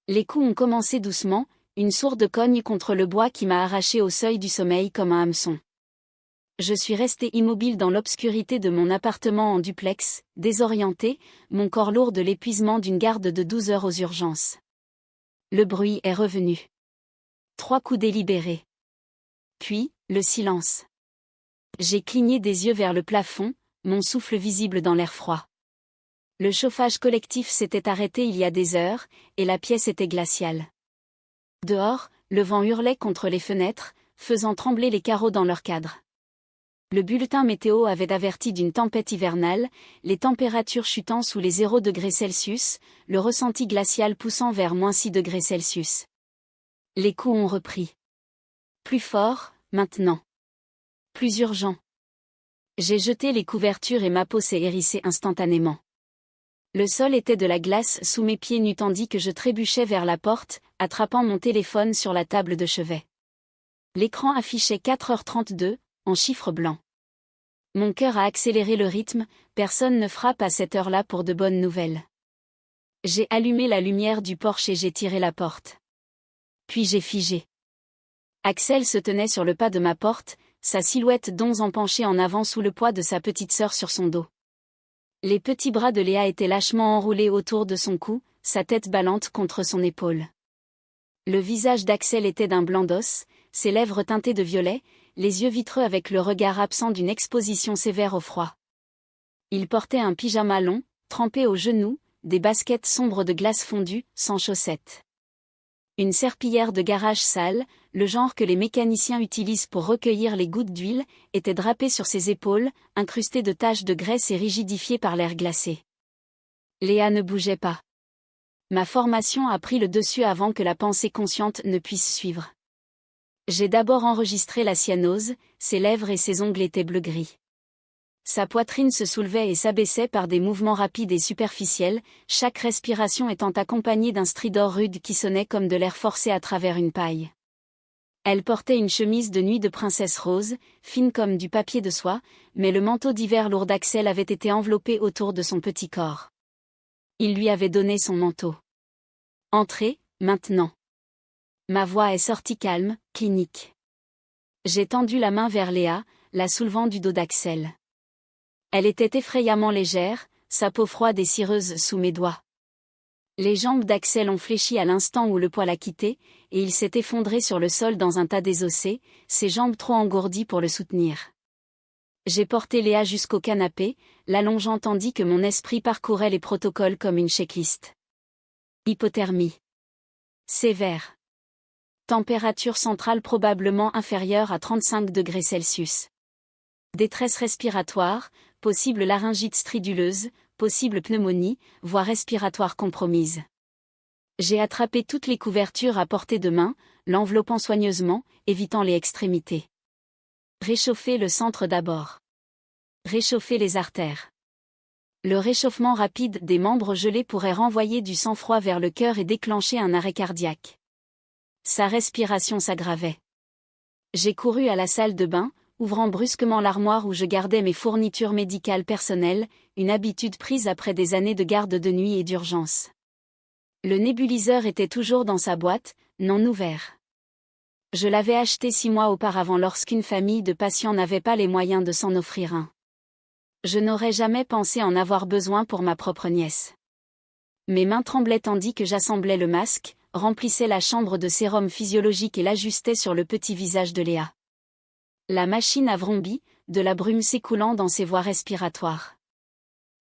Les coups ont commencé doucement, une sourde cogne contre le bois qui m'a arraché au seuil du sommeil comme un hameçon. Je suis resté immobile dans l'obscurité de mon appartement en duplex, désorienté, mon corps lourd de l'épuisement d'une garde de 12 heures aux urgences. Le bruit est revenu. 3 coups délibérés. Puis, le silence. J'ai cligné des yeux vers le plafond, mon souffle visible dans l'air froid. Le chauffage collectif s'était arrêté il y a des heures, et la pièce était glaciale. Dehors, le vent hurlait contre les fenêtres, faisant trembler les carreaux dans leur cadre. Le bulletin météo avait averti d'une tempête hivernale, les températures chutant sous les 0 degrés Celsius, le ressenti glacial poussant vers -6 degrés Celsius. Les coups ont repris. Plus fort, maintenant. Plus urgent. J'ai jeté les couvertures et ma peau s'est hérissée instantanément. Le sol était de la glace sous mes pieds nus tandis que je trébuchais vers la porte, attrapant mon téléphone sur la table de chevet. L'écran affichait 4h32, en chiffres blancs. Mon cœur a accéléré le rythme, personne ne frappe à cette heure-là pour de bonnes nouvelles. J'ai allumé la lumière du porche et j'ai tiré la porte. Puis j'ai figé. Axel se tenait sur le pas de ma porte, sa silhouette donze penchée en avant sous le poids de sa petite sœur sur son dos. Les petits bras de Léa étaient lâchement enroulés autour de son cou, sa tête ballante contre son épaule. Le visage d'Axel était d'un blanc d'os, ses lèvres teintées de violet, les yeux vitreux avec le regard absent d'une exposition sévère au froid. Il portait un pyjama long, trempé aux genoux, des baskets sombres de glace fondue, sans chaussettes. Une serpillière de garage sale, le genre que les mécaniciens utilisent pour recueillir les gouttes d'huile, était drapée sur ses épaules, incrustée de taches de graisse et rigidifiée par l'air glacé. Léa ne bougeait pas. Ma formation a pris le dessus avant que la pensée consciente ne puisse suivre. J'ai d'abord enregistré la cyanose, ses lèvres et ses ongles étaient bleu-gris. Sa poitrine se soulevait et s'abaissait par des mouvements rapides et superficiels, chaque respiration étant accompagnée d'un stridor rude qui sonnait comme de l'air forcé à travers une paille. Elle portait une chemise de nuit de princesse rose, fine comme du papier de soie, mais le manteau d'hiver lourd d'Axel avait été enveloppé autour de son petit corps. Il lui avait donné son manteau. Entrez, maintenant. Ma voix est sortie calme, clinique. J'ai tendu la main vers Léa, la soulevant du dos d'Axel. Elle était effrayamment légère, sa peau froide et cireuse sous mes doigts. Les jambes d'Axel ont fléchi à l'instant où le poids l'a quitté, et il s'est effondré sur le sol dans un tas désossé, ses jambes trop engourdies pour le soutenir. J'ai porté Léa jusqu'au canapé, l'allongeant tandis que mon esprit parcourait les protocoles comme une checklist. Hypothermie. Sévère. Température centrale probablement inférieure à 35 degrés Celsius. Détresse respiratoire, possible laryngite striduleuse, possible pneumonie, voie respiratoire compromise. J'ai attrapé toutes les couvertures à portée de main, l'enveloppant soigneusement, évitant les extrémités. Réchauffer le centre d'abord. Réchauffer les artères. Le réchauffement rapide des membres gelés pourrait renvoyer du sang-froid vers le cœur et déclencher un arrêt cardiaque. Sa respiration s'aggravait. J'ai couru à la salle de bain, ouvrant brusquement l'armoire où je gardais mes fournitures médicales personnelles, une habitude prise après des années de garde de nuit et d'urgence. Le nébuliseur était toujours dans sa boîte, non ouvert. Je l'avais acheté 6 mois auparavant lorsqu'une famille de patients n'avait pas les moyens de s'en offrir un. Je n'aurais jamais pensé en avoir besoin pour ma propre nièce. Mes mains tremblaient tandis que j'assemblais le masque, remplissais la chambre de sérum physiologique et l'ajustais sur le petit visage de Léa. La machine a vrombie, de la brume s'écoulant dans ses voies respiratoires.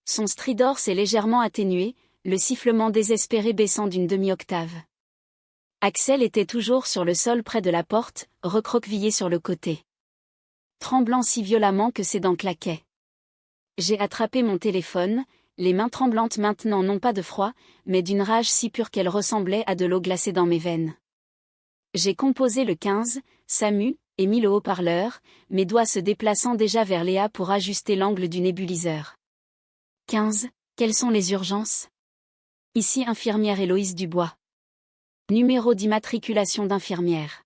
Son stridor s'est légèrement atténué, le sifflement désespéré baissant d'une demi-octave. Axel était toujours sur le sol près de la porte, recroquevillé sur le côté. Tremblant si violemment que ses dents claquaient. J'ai attrapé mon téléphone, les mains tremblantes maintenant non pas de froid, mais d'une rage si pure qu'elle ressemblait à de l'eau glacée dans mes veines. J'ai composé le 15, SAMU, et mis le haut-parleur, mes doigts se déplaçant déjà vers Léa pour ajuster l'angle du nébuliseur. 15, quelles sont les urgences? Ici infirmière Héloïse Dubois. Numéro d'immatriculation d'infirmière.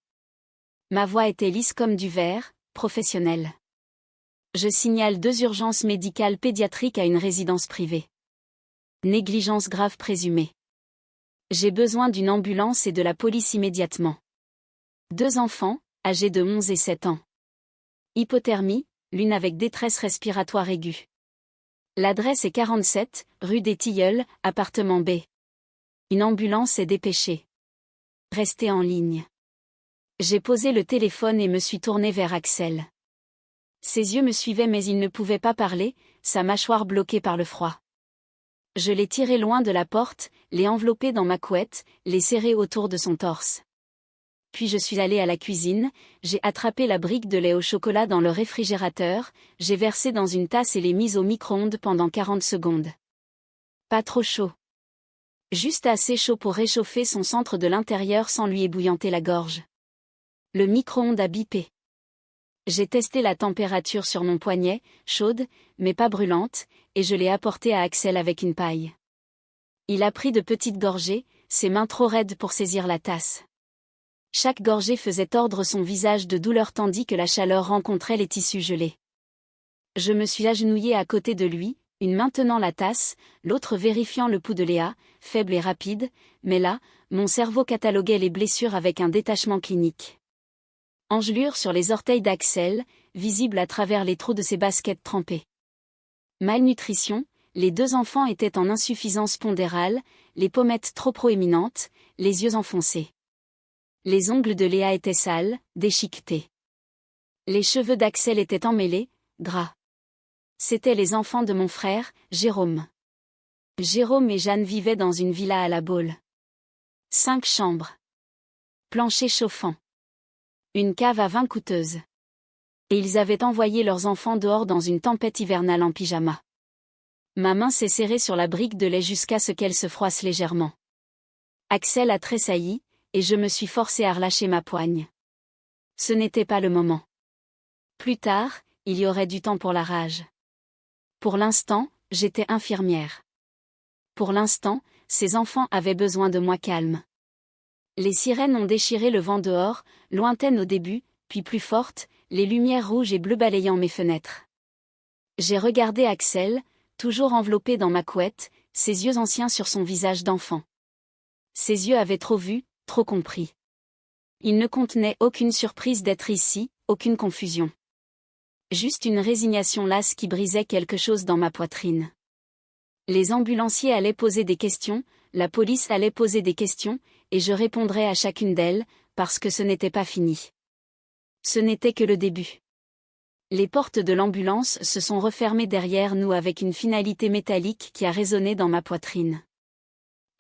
Ma voix était lisse comme du verre, professionnelle. Je signale 2 urgences médicales pédiatriques à une résidence privée. Négligence grave présumée. J'ai besoin d'une ambulance et de la police immédiatement. 2 enfants, âgés de 11 et 7 ans. Hypothermie, l'une avec détresse respiratoire aiguë. L'adresse est 47, rue des Tilleuls, appartement B. Une ambulance est dépêchée. Restez en ligne. J'ai posé le téléphone et me suis tournée vers Axel. Ses yeux me suivaient mais il ne pouvait pas parler, sa mâchoire bloquée par le froid. Je l'ai tiré loin de la porte, l'ai enveloppé dans ma couette, l'ai serré autour de son torse. Puis je suis allée à la cuisine, j'ai attrapé la brique de lait au chocolat dans le réfrigérateur, j'ai versé dans une tasse et l'ai mise au micro-ondes pendant 40 secondes. Pas trop chaud. Juste assez chaud pour réchauffer son centre de l'intérieur sans lui ébouillanter la gorge. Le micro-ondes a bipé. J'ai testé la température sur mon poignet, chaude, mais pas brûlante, et je l'ai apportée à Axel avec une paille. Il a pris de petites gorgées, ses mains trop raides pour saisir la tasse. Chaque gorgée faisait tordre son visage de douleur tandis que la chaleur rencontrait les tissus gelés. Je me suis agenouillée à côté de lui, une main tenant la tasse, l'autre vérifiant le pouls de Léa, faible et rapide, mais là, mon cerveau cataloguait les blessures avec un détachement clinique. Engelure sur les orteils d'Axel, visible à travers les trous de ses baskets trempées. Malnutrition, les 2 enfants étaient en insuffisance pondérale, les pommettes trop proéminentes, les yeux enfoncés. Les ongles de Léa étaient sales, déchiquetés. Les cheveux d'Axel étaient emmêlés, gras. C'étaient les enfants de mon frère, Jérôme. Jérôme et Jeanne vivaient dans une villa à La Baule. 5 chambres. Plancher chauffant. Une cave à vin coûteuse. Et ils avaient envoyé leurs enfants dehors dans une tempête hivernale en pyjama. Ma main s'est serrée sur la brique de lait jusqu'à ce qu'elle se froisse légèrement. Axel a tressailli, et je me suis forcée à relâcher ma poigne. Ce n'était pas le moment. Plus tard, il y aurait du temps pour la rage. Pour l'instant, j'étais infirmière. Pour l'instant, ces enfants avaient besoin de moi calme. Les sirènes ont déchiré le vent dehors, lointaines au début, puis plus fortes, les lumières rouges et bleues balayant mes fenêtres. J'ai regardé Axel, toujours enveloppé dans ma couette, ses yeux anciens sur son visage d'enfant. Ses yeux avaient trop vu, trop compris. Il ne contenait aucune surprise d'être ici, aucune confusion. Juste une résignation lasse qui brisait quelque chose dans ma poitrine. Les ambulanciers allaient poser des questions, la police allait poser des questions, et je répondrais à chacune d'elles, parce que ce n'était pas fini. Ce n'était que le début. Les portes de l'ambulance se sont refermées derrière nous avec une finalité métallique qui a résonné dans ma poitrine.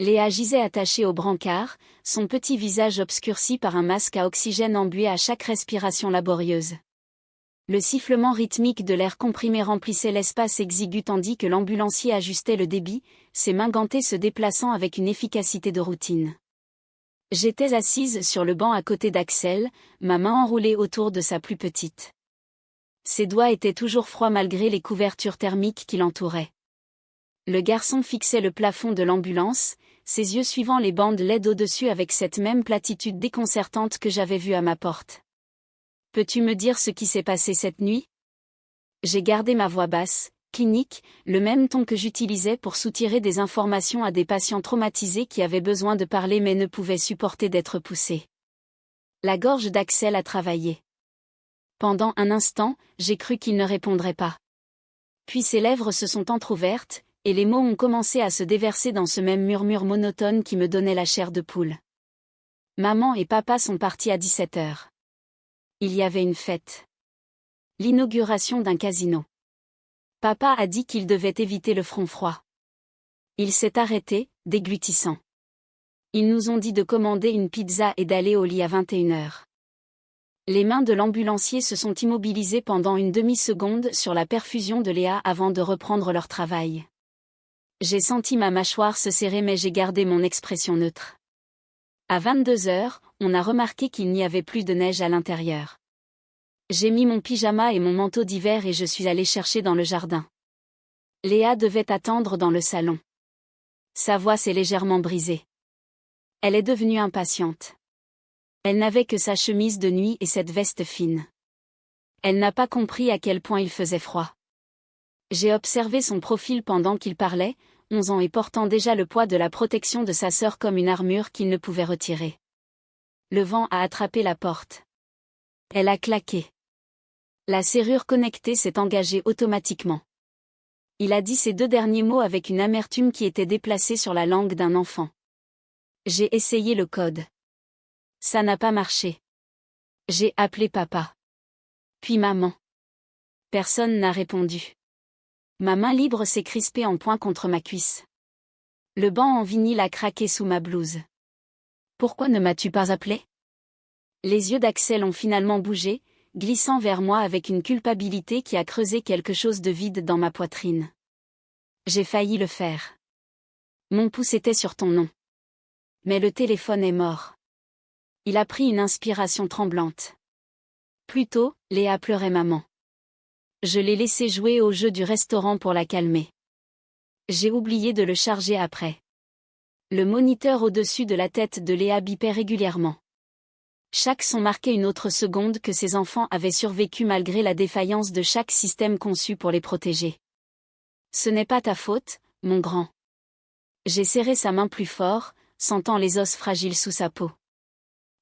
Léa gisait attachée au brancard, son petit visage obscurci par un masque à oxygène embué à chaque respiration laborieuse. Le sifflement rythmique de l'air comprimé remplissait l'espace exigu tandis que l'ambulancier ajustait le débit, ses mains gantées se déplaçant avec une efficacité de routine. J'étais assise sur le banc à côté d'Axel, ma main enroulée autour de sa plus petite. Ses doigts étaient toujours froids malgré les couvertures thermiques qui l'entouraient. Le garçon fixait le plafond de l'ambulance, ses yeux suivant les bandes LED au-dessus avec cette même platitude déconcertante que j'avais vue à ma porte. « Peux-tu me dire ce qui s'est passé cette nuit ?» J'ai gardé ma voix basse, clinique, le même ton que j'utilisais pour soutirer des informations à des patients traumatisés qui avaient besoin de parler mais ne pouvaient supporter d'être poussés. La gorge d'Axel a travaillé. Pendant un instant, j'ai cru qu'il ne répondrait pas. Puis ses lèvres se sont entr'ouvertes, et les mots ont commencé à se déverser dans ce même murmure monotone qui me donnait la chair de poule. Maman et papa sont partis à 17h. Il y avait une fête. L'inauguration d'un casino. Papa a dit qu'il devait éviter le front froid. Il s'est arrêté, déglutissant. Ils nous ont dit de commander une pizza et d'aller au lit à 21h. Les mains de l'ambulancier se sont immobilisées pendant une demi-seconde sur la perfusion de Léa avant de reprendre leur travail. J'ai senti ma mâchoire se serrer mais j'ai gardé mon expression neutre. À 22h, on a remarqué qu'il n'y avait plus de neige à l'intérieur. J'ai mis mon pyjama et mon manteau d'hiver et je suis allée chercher dans le jardin. Léa devait attendre dans le salon. Sa voix s'est légèrement brisée. Elle est devenue impatiente. Elle n'avait que sa chemise de nuit et cette veste fine. Elle n'a pas compris à quel point il faisait froid. J'ai observé son profil pendant qu'il parlait, 11 ans et portant déjà le poids de la protection de sa sœur comme une armure qu'il ne pouvait retirer. Le vent a attrapé la porte. Elle a claqué. La serrure connectée s'est engagée automatiquement. Il a dit ces 2 derniers mots avec une amertume qui était déplacée sur la langue d'un enfant. J'ai essayé le code. Ça n'a pas marché. J'ai appelé papa. Puis maman. Personne n'a répondu. Ma main libre s'est crispée en poing contre ma cuisse. Le banc en vinyle a craqué sous ma blouse. Pourquoi ne m'as-tu pas appelé? Les yeux d'Axel ont finalement bougé, glissant vers moi avec une culpabilité qui a creusé quelque chose de vide dans ma poitrine. J'ai failli le faire. Mon pouce était sur ton nom. Mais le téléphone est mort. Il a pris une inspiration tremblante. Plus tôt, Léa pleurait maman. Je l'ai laissé jouer au jeu du restaurant pour la calmer. J'ai oublié de le charger après. Le moniteur au-dessus de la tête de Léa bipait régulièrement. Chaque son marquait une autre seconde que ses enfants avaient survécu malgré la défaillance de chaque système conçu pour les protéger. Ce n'est pas ta faute, mon grand. J'ai serré sa main plus fort, sentant les os fragiles sous sa peau.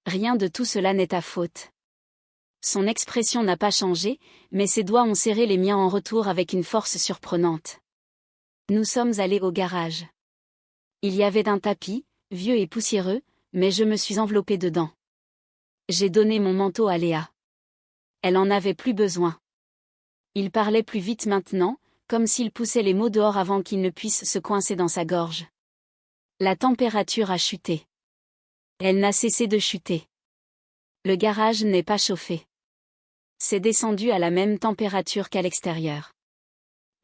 Rien de tout cela n'est ta faute. Son expression n'a pas changé, mais ses doigts ont serré les miens en retour avec une force surprenante. Nous sommes allés au garage. Il y avait un tapis, vieux et poussiéreux, mais je me suis enveloppée dedans. J'ai donné mon manteau à Léa. Elle en avait plus besoin. Il parlait plus vite maintenant, comme s'il poussait les mots dehors avant qu'ils ne puissent se coincer dans sa gorge. La température a chuté. Elle n'a cessé de chuter. Le garage n'est pas chauffé. C'est descendu à la même température qu'à l'extérieur.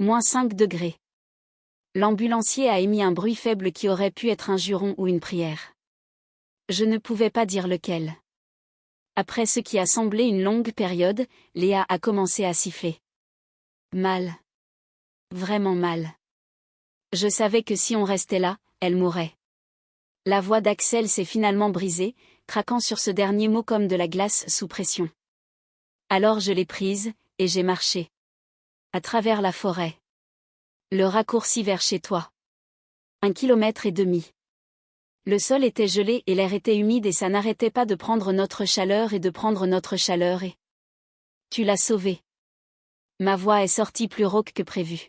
-5 degrés. L'ambulancier a émis un bruit faible qui aurait pu être un juron ou une prière. Je ne pouvais pas dire lequel. Après ce qui a semblé une longue période, Léa a commencé à siffler. Mal. Vraiment mal. Je savais que si on restait là, elle mourrait. La voix d'Axel s'est finalement brisée, craquant sur ce dernier mot comme de la glace sous pression. Alors je l'ai prise, et j'ai marché. À travers la forêt. Le raccourci vers chez toi. 1,5 kilomètre. Le sol était gelé et l'air était humide et ça n'arrêtait pas de prendre notre chaleur et de prendre notre chaleur et... Tu l'as sauvé. Ma voix est sortie plus rauque que prévu.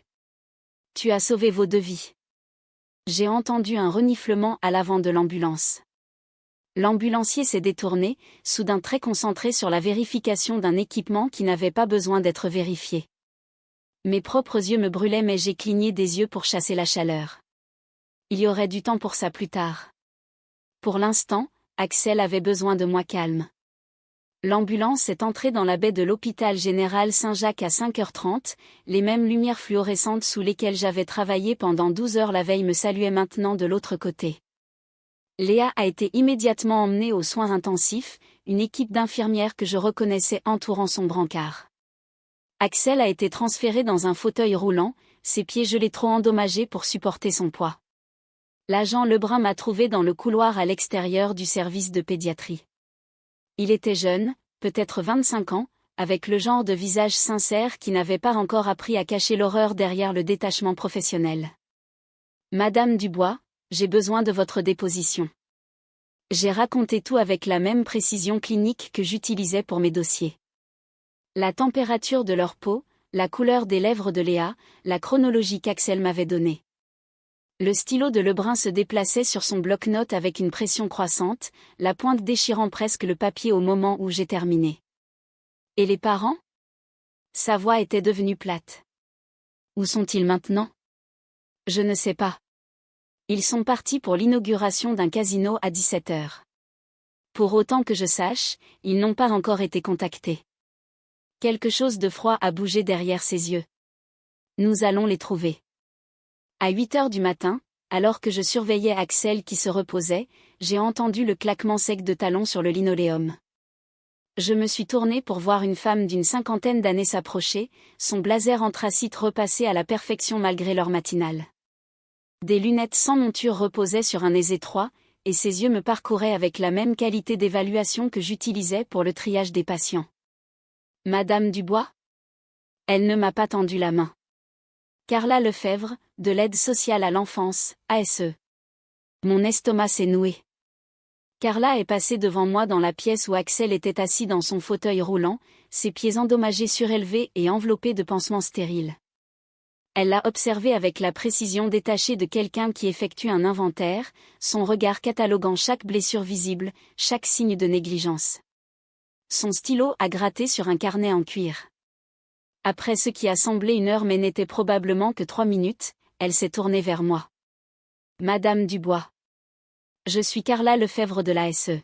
Tu as sauvé vos 2 vies. J'ai entendu un reniflement à l'avant de l'ambulance. L'ambulancier s'est détourné, soudain très concentré sur la vérification d'un équipement qui n'avait pas besoin d'être vérifié. Mes propres yeux me brûlaient mais j'ai cligné des yeux pour chasser la chaleur. Il y aurait du temps pour ça plus tard. Pour l'instant, Axel avait besoin de moi calme. L'ambulance est entrée dans la baie de l'hôpital général Saint-Jacques à 5h30, les mêmes lumières fluorescentes sous lesquelles j'avais travaillé pendant 12 heures la veille me saluaient maintenant de l'autre côté. Léa a été immédiatement emmenée aux soins intensifs, une équipe d'infirmières que je reconnaissais entourant son brancard. Axel a été transféré dans un fauteuil roulant, ses pieds gelés trop endommagés pour supporter son poids. L'agent Lebrun m'a trouvé dans le couloir à l'extérieur du service de pédiatrie. Il était jeune, peut-être 25 ans, avec le genre de visage sincère qui n'avait pas encore appris à cacher l'horreur derrière le détachement professionnel. Madame Dubois, j'ai besoin de votre déposition. J'ai raconté tout avec la même précision clinique que j'utilisais pour mes dossiers. La température de leur peau, la couleur des lèvres de Léa, la chronologie qu'Axel m'avait donnée. Le stylo de Lebrun se déplaçait sur son bloc-notes avec une pression croissante, la pointe déchirant presque le papier au moment où j'ai terminé. Et les parents? Sa voix était devenue plate. Où sont-ils maintenant? Je ne sais pas. Ils sont partis pour l'inauguration d'un casino à 17h. Pour autant que je sache, ils n'ont pas encore été contactés. Quelque chose de froid a bougé derrière ses yeux. Nous allons les trouver. À 8h du matin, alors que je surveillais Axel qui se reposait, j'ai entendu le claquement sec de talons sur le linoléum. Je me suis tournée pour voir une femme d'une 50aine d'années s'approcher, son blazer anthracite repassé à la perfection malgré l'heure matinale. Des lunettes sans monture reposaient sur un nez étroit, et ses yeux me parcouraient avec la même qualité d'évaluation que j'utilisais pour le triage des patients. Madame Dubois? Elle ne m'a pas tendu la main. Carla Lefebvre, de l'aide sociale à l'enfance, ASE. Mon estomac s'est noué. Carla est passée devant moi dans la pièce où Axel était assis dans son fauteuil roulant, ses pieds endommagés surélevés et enveloppés de pansements stériles. Elle l'a observé avec la précision détachée de quelqu'un qui effectue un inventaire, son regard cataloguant chaque blessure visible, chaque signe de négligence. Son stylo a gratté sur un carnet en cuir. Après ce qui a semblé 1 heure mais n'était probablement que 3 minutes, elle s'est tournée vers moi. Madame Dubois. Je suis Carla Lefebvre de l'ASE.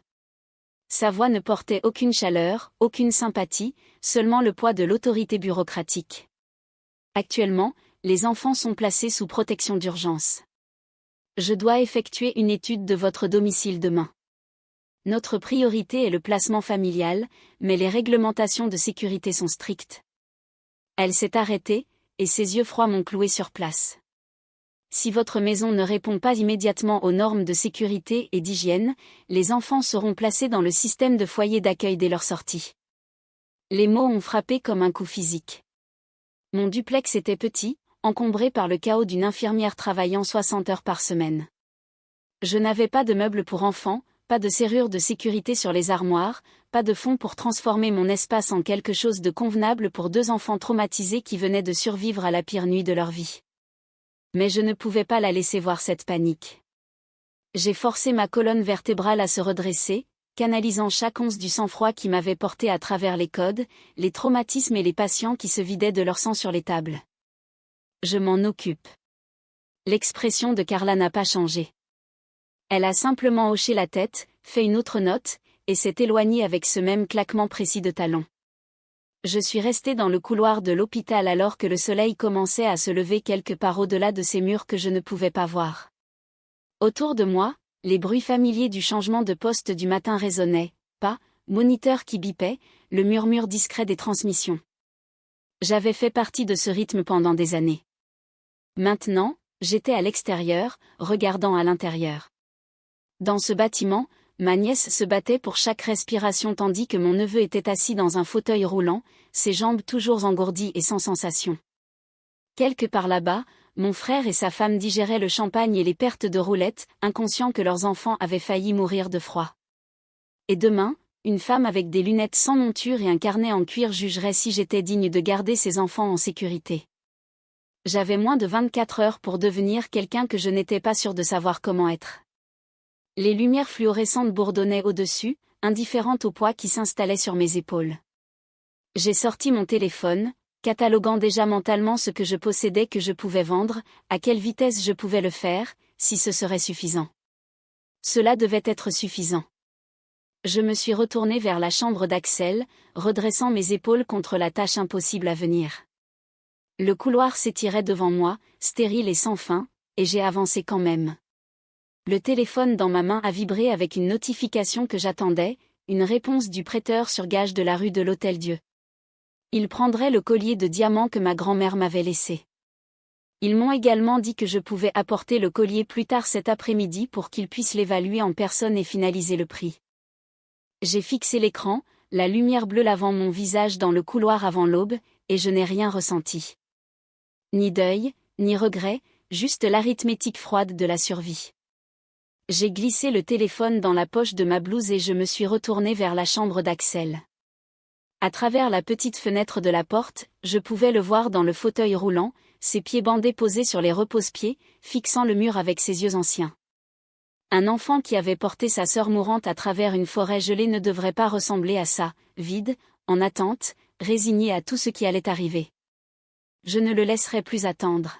Sa voix ne portait aucune chaleur, aucune sympathie, seulement le poids de l'autorité bureaucratique. Actuellement, les enfants sont placés sous protection d'urgence. Je dois effectuer une étude de votre domicile demain. Notre priorité est le placement familial, mais les réglementations de sécurité sont strictes. Elle s'est arrêtée, et ses yeux froids m'ont cloué sur place. Si votre maison ne répond pas immédiatement aux normes de sécurité et d'hygiène, les enfants seront placés dans le système de foyer d'accueil dès leur sortie. Les mots ont frappé comme un coup physique. Mon duplex était petit, encombré par le chaos d'une infirmière travaillant 60 heures par semaine. Je n'avais pas de meubles pour enfants, pas de serrure de sécurité sur les armoires, pas de fonds pour transformer mon espace en quelque chose de convenable pour 2 enfants traumatisés qui venaient de survivre à la pire nuit de leur vie. Mais je ne pouvais pas la laisser voir cette panique. J'ai forcé ma colonne vertébrale à se redresser, canalisant chaque once du sang-froid qui m'avait porté à travers les codes, les traumatismes et les patients qui se vidaient de leur sang sur les tables. Je m'en occupe. L'expression de Carla n'a pas changé. Elle a simplement hoché la tête, fait une autre note, et s'est éloignée avec ce même claquement précis de talons. Je suis restée dans le couloir de l'hôpital alors que le soleil commençait à se lever quelque part au-delà de ces murs que je ne pouvais pas voir. Autour de moi, les bruits familiers du changement de poste du matin résonnaient, pas, moniteur qui bipait, le murmure discret des transmissions. J'avais fait partie de ce rythme pendant des années. Maintenant, j'étais à l'extérieur, regardant à l'intérieur. Dans ce bâtiment, ma nièce se battait pour chaque respiration tandis que mon neveu était assis dans un fauteuil roulant, ses jambes toujours engourdies et sans sensation. Quelque part là-bas, mon frère et sa femme digéraient le champagne et les pertes de roulettes, inconscients que leurs enfants avaient failli mourir de froid. Et demain, une femme avec des lunettes sans monture et un carnet en cuir jugerait si j'étais digne de garder ses enfants en sécurité. J'avais moins de 24 heures pour devenir quelqu'un que je n'étais pas sûre de savoir comment être. Les lumières fluorescentes bourdonnaient au-dessus, indifférentes au poids qui s'installait sur mes épaules. J'ai sorti mon téléphone, cataloguant déjà mentalement ce que je possédais que je pouvais vendre, à quelle vitesse je pouvais le faire, si ce serait suffisant. Cela devait être suffisant. Je me suis retournée vers la chambre d'Axel, redressant mes épaules contre la tâche impossible à venir. Le couloir s'étirait devant moi, stérile et sans fin, et j'ai avancé quand même. Le téléphone dans ma main a vibré avec une notification que j'attendais, une réponse du prêteur sur gage de la rue de l'Hôtel-Dieu. Il prendrait le collier de diamants que ma grand-mère m'avait laissé. Ils m'ont également dit que je pouvais apporter le collier plus tard cet après-midi pour qu'ils puissent l'évaluer en personne et finaliser le prix. J'ai fixé l'écran, la lumière bleue lavant mon visage dans le couloir avant l'aube, et je n'ai rien ressenti. Ni deuil, ni regret, juste l'arithmétique froide de la survie. J'ai glissé le téléphone dans la poche de ma blouse et je me suis retournée vers la chambre d'Axel. À travers la petite fenêtre de la porte, je pouvais le voir dans le fauteuil roulant, ses pieds bandés posés sur les repose-pieds, fixant le mur avec ses yeux anciens. Un enfant qui avait porté sa sœur mourante à travers une forêt gelée ne devrait pas ressembler à ça, vide, en attente, résigné à tout ce qui allait arriver. Je ne le laisserai plus attendre.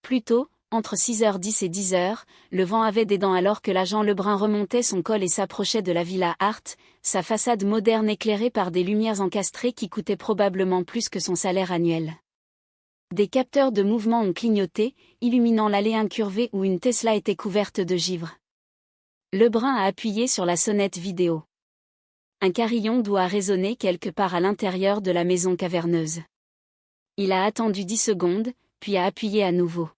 Plus tôt, entre 6h10 et 10h, le vent avait des dents alors que l'agent Lebrun remontait son col et s'approchait de la villa Hart, sa façade moderne éclairée par des lumières encastrées qui coûtaient probablement plus que son salaire annuel. Des capteurs de mouvement ont clignoté, illuminant l'allée incurvée où une Tesla était couverte de givre. Lebrun a appuyé sur la sonnette vidéo. Un carillon doit résonner quelque part à l'intérieur de la maison caverneuse. Il a attendu 10 secondes, puis a appuyé à nouveau.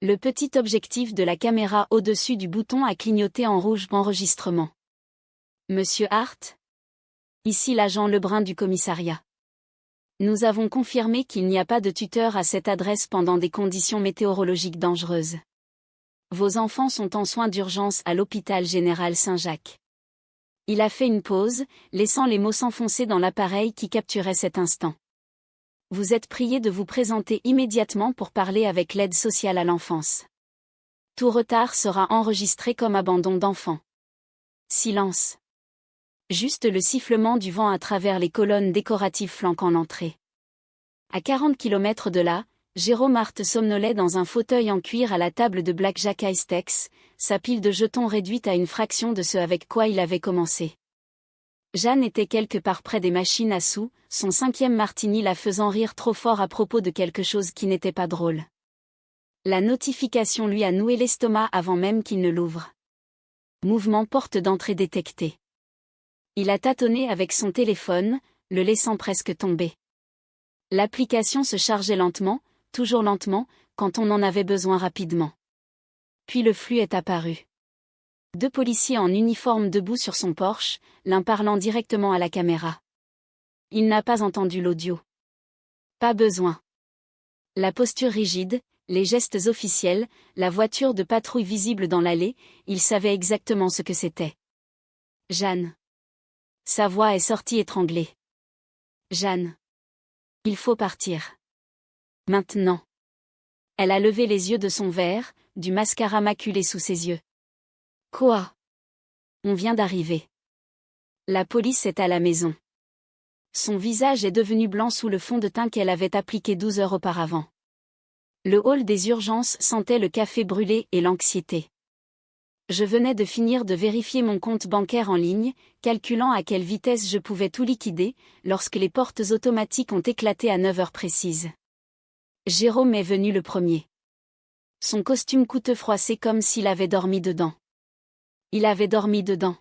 Le petit objectif de la caméra au-dessus du bouton a clignoté en rouge enregistrement. Monsieur Hart ? Ici l'agent Lebrun du commissariat. Nous avons confirmé qu'il n'y a pas de tuteur à cette adresse pendant des conditions météorologiques dangereuses. Vos enfants sont en soins d'urgence à l'hôpital général Saint-Jacques. Il a fait une pause, laissant les mots s'enfoncer dans l'appareil qui capturait cet instant. Vous êtes prié de vous présenter immédiatement pour parler avec l'aide sociale à l'enfance. Tout retard sera enregistré comme abandon d'enfant. Silence. Juste le sifflement du vent à travers les colonnes décoratives flanquant l'entrée. À 40 km de là, Jérôme Hart somnolait dans un fauteuil en cuir à la table de Blackjack Ice-Tex, sa pile de jetons réduite à une fraction de ce avec quoi il avait commencé. Jeanne était quelque part près des machines à sous, son 5e martini la faisant rire trop fort à propos de quelque chose qui n'était pas drôle. La notification lui a noué l'estomac avant même qu'il ne l'ouvre. Mouvement porte d'entrée détecté. Il a tâtonné avec son téléphone, le laissant presque tomber. L'application se chargeait lentement, toujours lentement, quand on en avait besoin rapidement. Puis le flux est apparu. 2 policiers en uniforme debout sur son porche, l'un parlant directement à la caméra. Il n'a pas entendu l'audio. Pas besoin. La posture rigide, les gestes officiels, la voiture de patrouille visible dans l'allée, il savait exactement ce que c'était. Jeanne. Sa voix est sortie étranglée. Jeanne. Il faut partir. Maintenant. Elle a levé les yeux de son verre, du mascara maculé sous ses yeux. Quoi? On vient d'arriver. La police est à la maison. Son visage est devenu blanc sous le fond de teint qu'elle avait appliqué 12 heures auparavant. Le hall des urgences sentait le café brûlé et l'anxiété. Je venais de finir de vérifier mon compte bancaire en ligne, calculant à quelle vitesse je pouvais tout liquider, lorsque les portes automatiques ont éclaté à 9 heures précises. Jérôme est venu le premier. Son costume coûteux froissé comme s'il avait dormi dedans. Il avait dormi dedans.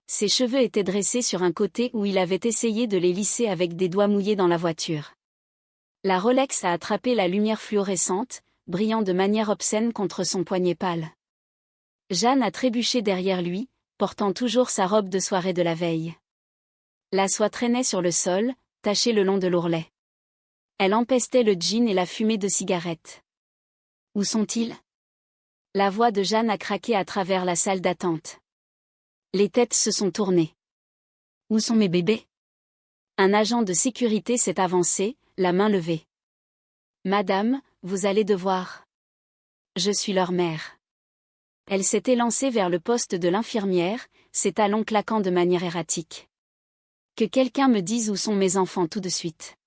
Ses cheveux étaient dressés sur un côté où il avait essayé de les lisser avec des doigts mouillés dans la voiture. La Rolex a attrapé la lumière fluorescente, brillant de manière obscène contre son poignet pâle. Jeanne a trébuché derrière lui, portant toujours sa robe de soirée de la veille. La soie traînait sur le sol, tachée le long de l'ourlet. Elle empestait le jean et la fumée de cigarette. Où sont-ils? La voix de Jeanne a craqué à travers la salle d'attente. Les têtes se sont tournées. Où sont mes bébés? Un agent de sécurité s'est avancé, la main levée. Madame, vous allez devoir. Je suis leur mère. Elle s'est élancée vers le poste de l'infirmière, ses talons claquant de manière erratique. Que quelqu'un me dise où sont mes enfants tout de suite.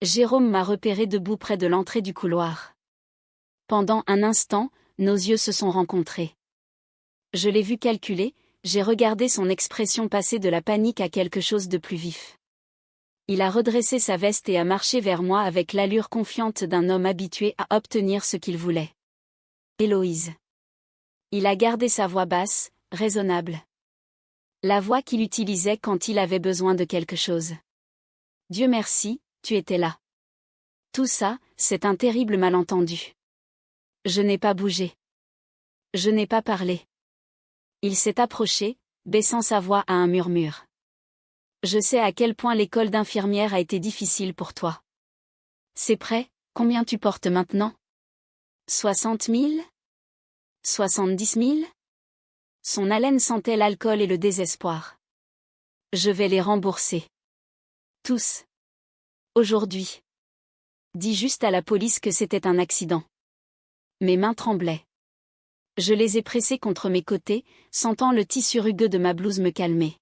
Jérôme m'a repéré debout près de l'entrée du couloir. Pendant un instant, nos yeux se sont rencontrés. Je l'ai vu calculer, j'ai regardé son expression passer de la panique à quelque chose de plus vif. Il a redressé sa veste et a marché vers moi avec l'allure confiante d'un homme habitué à obtenir ce qu'il voulait. Héloïse. Il a gardé sa voix basse, raisonnable. La voix qu'il utilisait quand il avait besoin de quelque chose. Dieu merci, tu étais là. Tout ça, c'est un terrible malentendu. Je n'ai pas bougé. Je n'ai pas parlé. Il s'est approché, baissant sa voix à un murmure. Je sais à quel point l'école d'infirmière a été difficile pour toi. C'est prêt, combien tu portes maintenant? 60 000? 70 000? Son haleine sentait l'alcool et le désespoir. Je vais les rembourser. Tous. Aujourd'hui. Dis juste à la police que c'était un accident. Mes mains tremblaient. Je les ai pressées contre mes côtés, sentant le tissu rugueux de ma blouse me calmer.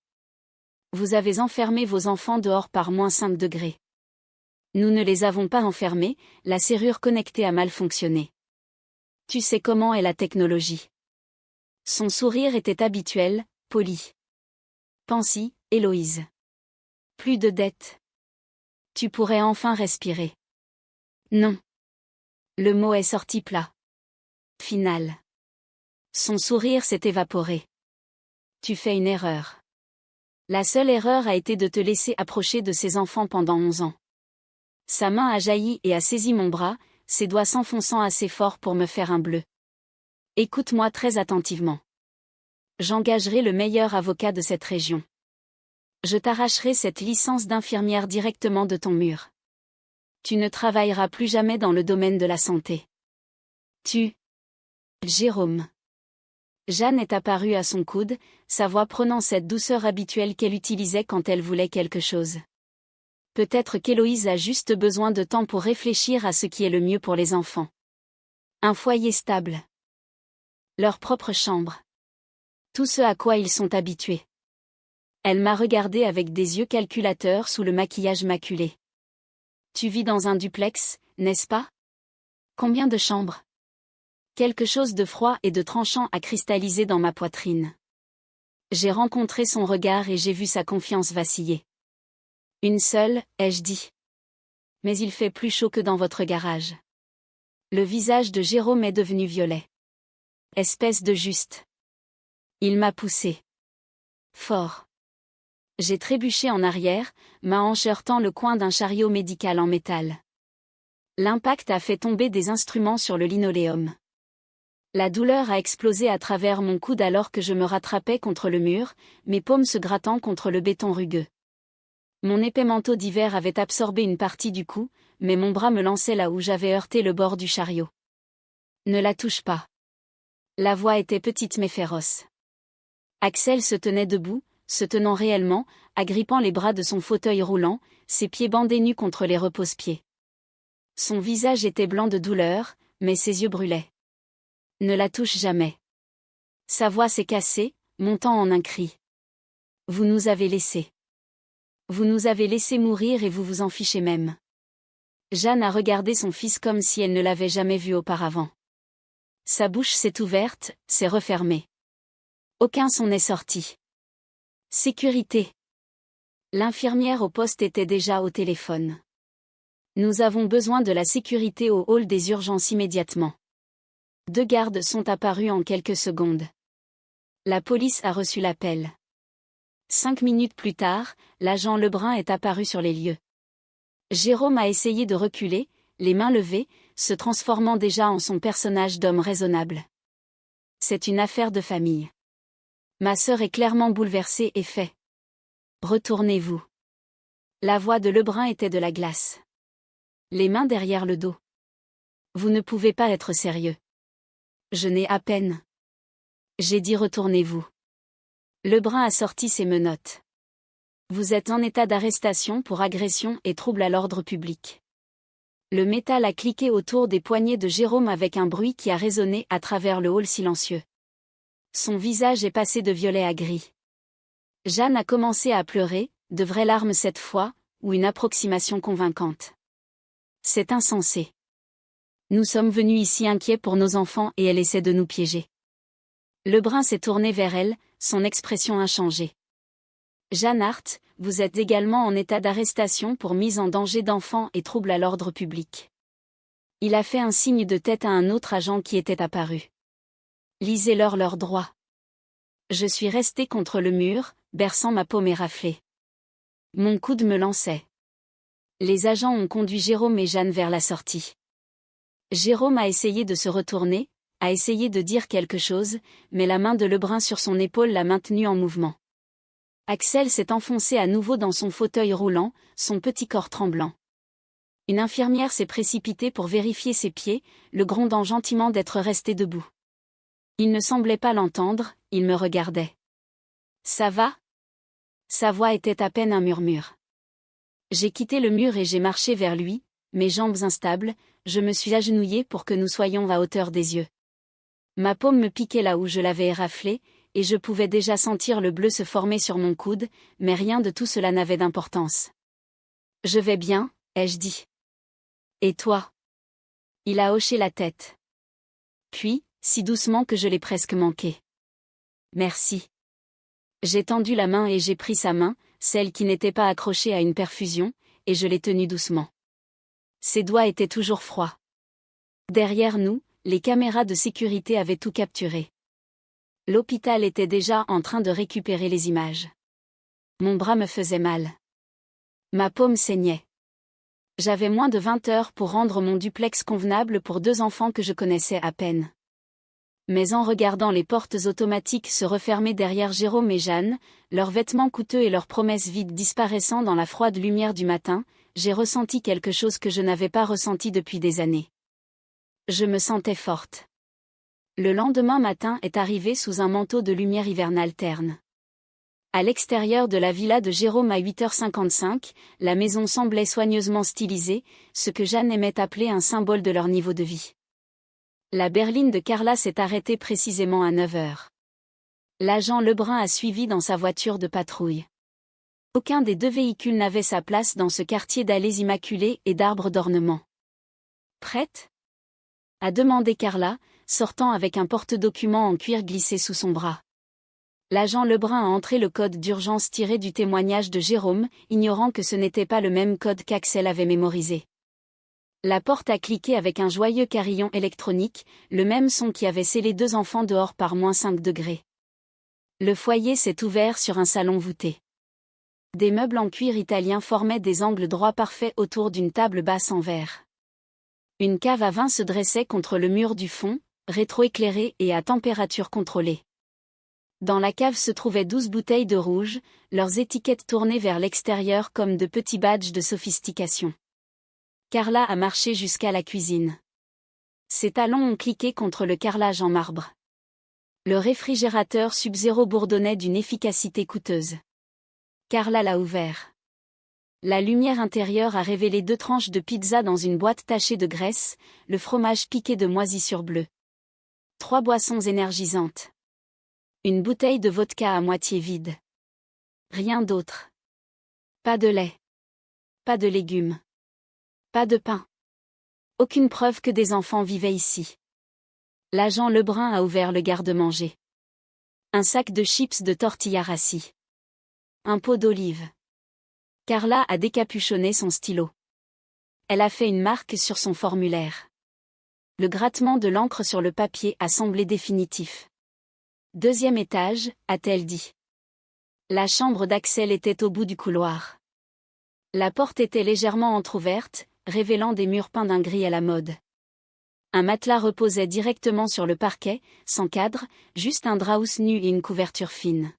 Vous avez enfermé vos enfants dehors par -5 degrés. Nous ne les avons pas enfermés, la serrure connectée a mal fonctionné. Tu sais comment est la technologie. Son sourire était habituel, poli. Pensy, Héloïse. Plus de dettes. Tu pourrais enfin respirer. Non. Le mot est sorti plat. Final. Son sourire s'est évaporé. Tu fais une erreur. La seule erreur a été de te laisser approcher de ses enfants pendant 11 ans. Sa main a jailli et a saisi mon bras, ses doigts s'enfonçant assez fort pour me faire un bleu. Écoute-moi très attentivement. J'engagerai le meilleur avocat de cette région. Je t'arracherai cette licence d'infirmière directement de ton mur. Tu ne travailleras plus jamais dans le domaine de la santé. Jérôme. Jeanne est apparue à son coude, sa voix prenant cette douceur habituelle qu'elle utilisait quand elle voulait quelque chose. Peut-être qu'Héloïse a juste besoin de temps pour réfléchir à ce qui est le mieux pour les enfants. Un foyer stable. Leur propre chambre. Tout ce à quoi ils sont habitués. Elle m'a regardé avec des yeux calculateurs sous le maquillage maculé. Tu vis dans un duplex, n'est-ce pas? Combien de chambres? Quelque chose de froid et de tranchant a cristallisé dans ma poitrine. J'ai rencontré son regard et j'ai vu sa confiance vaciller. Une seule, ai-je dit. Mais il fait plus chaud que dans votre garage. Le visage de Jérôme est devenu violet. Espèce de juste. Il m'a poussé. Fort. J'ai trébuché en arrière, ma hanche heurtant le coin d'un chariot médical en métal. L'impact a fait tomber des instruments sur le linoléum. La douleur a explosé à travers mon coude alors que je me rattrapais contre le mur, mes paumes se grattant contre le béton rugueux. Mon épais manteau d'hiver avait absorbé une partie du coup, mais mon bras me lançait là où j'avais heurté le bord du chariot. Ne la touche pas. La voix était petite mais féroce. Axel se tenait debout, se tenant réellement, agrippant les bras de son fauteuil roulant, ses pieds bandés nus contre les repose-pieds. Son visage était blanc de douleur, mais ses yeux brûlaient. Ne la touche jamais. Sa voix s'est cassée, montant en un cri. Vous nous avez laissés. Vous nous avez laissés mourir et vous vous en fichez même. Jeanne a regardé son fils comme si elle ne l'avait jamais vu auparavant. Sa bouche s'est ouverte, s'est refermée. Aucun son n'est sorti. Sécurité. L'infirmière au poste était déjà au téléphone. Nous avons besoin de la sécurité au hall des urgences immédiatement. 2 gardes sont apparus en quelques secondes. La police a reçu l'appel. 5 minutes plus tard, l'agent Lebrun est apparu sur les lieux. Jérôme a essayé de reculer, les mains levées, se transformant déjà en son personnage d'homme raisonnable. C'est une affaire de famille. Ma sœur est clairement bouleversée et fait. Retournez-vous. La voix de Lebrun était de la glace. Les mains derrière le dos. Vous ne pouvez pas être sérieux. Je n'ai à peine. J'ai dit retournez-vous. Lebrun a sorti ses menottes. Vous êtes en état d'arrestation pour agression et trouble à l'ordre public. Le métal a cliqué autour des poignets de Jérôme avec un bruit qui a résonné à travers le hall silencieux. Son visage est passé de violet à gris. Jeanne a commencé à pleurer, de vraies larmes cette fois, ou une approximation convaincante. C'est insensé. Nous sommes venus ici inquiets pour nos enfants et elle essaie de nous piéger. Lebrun s'est tourné vers elle, son expression inchangée. Jeanne Hart, vous êtes également en état d'arrestation pour mise en danger d'enfants et trouble à l'ordre public. Il a fait un signe de tête à un autre agent qui était apparu. Lisez-leur leurs droits. Je suis resté contre le mur, berçant ma paume éraflée. Mon coude me lançait. Les agents ont conduit Jérôme et Jeanne vers la sortie. Jérôme a essayé de se retourner, a essayé de dire quelque chose, mais la main de Lebrun sur son épaule l'a maintenu en mouvement. Axel s'est enfoncé à nouveau dans son fauteuil roulant, son petit corps tremblant. Une infirmière s'est précipitée pour vérifier ses pieds, le grondant gentiment d'être resté debout. Il ne semblait pas l'entendre, il me regardait. Ça va? Sa voix était à peine un murmure. J'ai quitté le mur et j'ai marché vers lui, mes jambes instables, je me suis agenouillée pour que nous soyons à hauteur des yeux. Ma paume me piquait là où je l'avais éraflée, et je pouvais déjà sentir le bleu se former sur mon coude, mais rien de tout cela n'avait d'importance. Je vais bien, ai-je dit. Et toi? Il a hoché la tête. Puis, si doucement que je l'ai presque manqué. Merci. J'ai tendu la main et j'ai pris sa main, celle qui n'était pas accrochée à une perfusion, et je l'ai tenue doucement. Ses doigts étaient toujours froids. Derrière nous, les caméras de sécurité avaient tout capturé. L'hôpital était déjà en train de récupérer les images. Mon bras me faisait mal. Ma paume saignait. J'avais moins de 20 heures pour rendre mon duplex convenable pour 2 enfants que je connaissais à peine. Mais en regardant les portes automatiques se refermer derrière Jérôme et Jeanne, leurs vêtements coûteux et leurs promesses vides disparaissant dans la froide lumière du matin, j'ai ressenti quelque chose que je n'avais pas ressenti depuis des années. Je me sentais forte. Le lendemain matin est arrivé sous un manteau de lumière hivernale terne. À l'extérieur de la villa de Jérôme à 8h55, la maison semblait soigneusement stylisée, ce que Jeanne aimait appeler un symbole de leur niveau de vie. La berline de Carla s'est arrêtée précisément à 9h. L'agent Lebrun a suivi dans sa voiture de patrouille. Aucun des deux véhicules n'avait sa place dans ce quartier d'allées immaculées et d'arbres d'ornement. « Prête ?» a demandé Carla, sortant avec un porte-documents en cuir glissé sous son bras. L'agent Lebrun a entré le code d'urgence tiré du témoignage de Jérôme, ignorant que ce n'était pas le même code qu'Axel avait mémorisé. La porte a cliqué avec un joyeux carillon électronique, le même son qui avait scellé 2 enfants dehors par -5 degrés. Le foyer s'est ouvert sur un salon voûté. Des meubles en cuir italien formaient des angles droits parfaits autour d'une table basse en verre. Une cave à vin se dressait contre le mur du fond, rétroéclairée et à température contrôlée. Dans la cave se trouvaient 12 bouteilles de rouge, leurs étiquettes tournées vers l'extérieur comme de petits badges de sophistication. Carla a marché jusqu'à la cuisine. Ses talons ont cliqué contre le carrelage en marbre. Le réfrigérateur Sub-Zero bourdonnait d'une efficacité coûteuse. Carla l'a ouvert. La lumière intérieure a révélé 2 tranches de pizza dans une boîte tachée de graisse, le fromage piqué de moisissure bleue. 3 boissons énergisantes. Une bouteille de vodka à moitié vide. Rien d'autre. Pas de lait. Pas de légumes. Pas de pain. Aucune preuve que des enfants vivaient ici. L'agent Lebrun a ouvert le garde-manger. Un sac de chips de tortilla rassis. Un pot d'olive. Carla a décapuchonné son stylo. Elle a fait une marque sur son formulaire. Le grattement de l'encre sur le papier a semblé définitif. 2e étage, a-t-elle dit. La chambre d'Axel était au bout du couloir. La porte était légèrement entr'ouverte, révélant des murs peints d'un gris à la mode. Un matelas reposait directement sur le parquet, sans cadre, juste un draps nu et une couverture fine.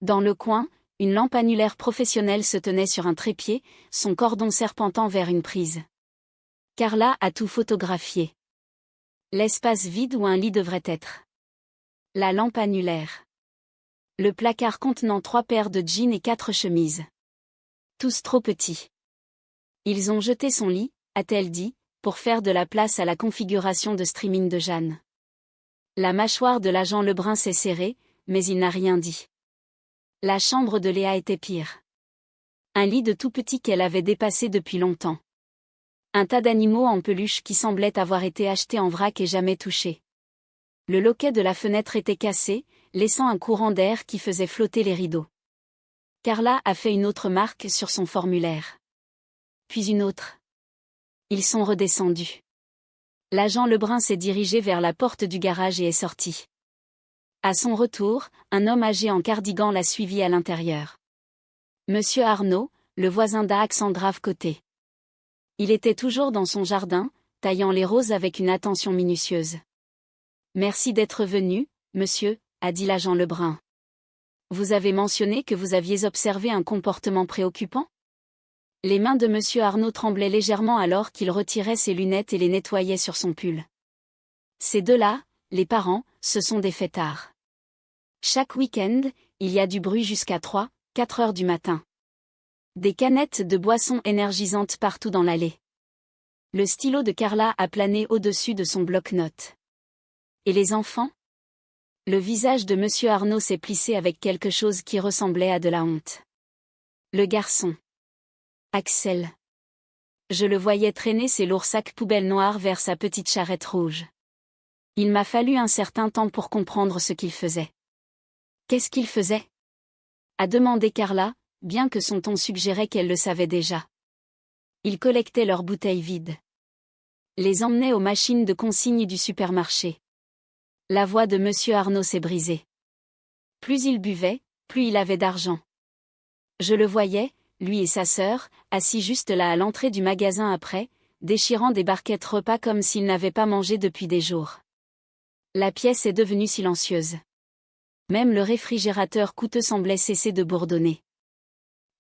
Dans le coin, une lampe annulaire professionnelle se tenait sur un trépied, son cordon serpentant vers une prise. Carla a tout photographié. L'espace vide où un lit devrait être. La lampe annulaire. Le placard contenant 3 paires de jeans et 4 chemises. Tous trop petits. Ils ont jeté son lit, a-t-elle dit, pour faire de la place à la configuration de streaming de Jeanne. La mâchoire de l'agent Lebrun s'est serrée, mais il n'a rien dit. La chambre de Léa était pire. Un lit de tout petit qu'elle avait dépassé depuis longtemps. Un tas d'animaux en peluche qui semblaient avoir été achetés en vrac et jamais touchés. Le loquet de la fenêtre était cassé, laissant un courant d'air qui faisait flotter les rideaux. Carla a fait une autre marque sur son formulaire. Puis une autre. Ils sont redescendus. L'agent Lebrun s'est dirigé vers la porte du garage et est sorti. À son retour, un homme âgé en cardigan l'a suivi à l'intérieur. Monsieur Arnaud, le voisin d'Axel grave côté. Il était toujours dans son jardin, taillant les roses avec une attention minutieuse. Merci d'être venu, monsieur, a dit l'agent Lebrun. Vous avez mentionné que vous aviez observé un comportement préoccupant ? Les mains de monsieur Arnaud tremblaient légèrement alors qu'il retirait ses lunettes et les nettoyait sur son pull. Ces deux-là, les parents, ce sont des fêtards. Chaque week-end, il y a du bruit jusqu'à 3, 4 heures du matin. Des canettes de boissons énergisantes partout dans l'allée. Le stylo de Carla a plané au-dessus de son bloc-notes. Et les enfants ? Le visage de monsieur Arnaud s'est plissé avec quelque chose qui ressemblait à de la honte. Le garçon. Axel. Je le voyais traîner ses lourds sacs poubelles noirs vers sa petite charrette rouge. Il m'a fallu un certain temps pour comprendre ce qu'il faisait. Qu'est-ce qu'il faisait ? A demandé Carla, bien que son ton suggérait qu'elle le savait déjà. Il collectait leurs bouteilles vides. Les emmenait aux machines de consigne du supermarché. La voix de monsieur Arnaud s'est brisée. Plus il buvait, plus il avait d'argent. Je le voyais, lui et sa sœur, assis juste là à l'entrée du magasin après, déchirant des barquettes repas comme s'ils n'avaient pas mangé depuis des jours. La pièce est devenue silencieuse. Même le réfrigérateur coûteux semblait cesser de bourdonner.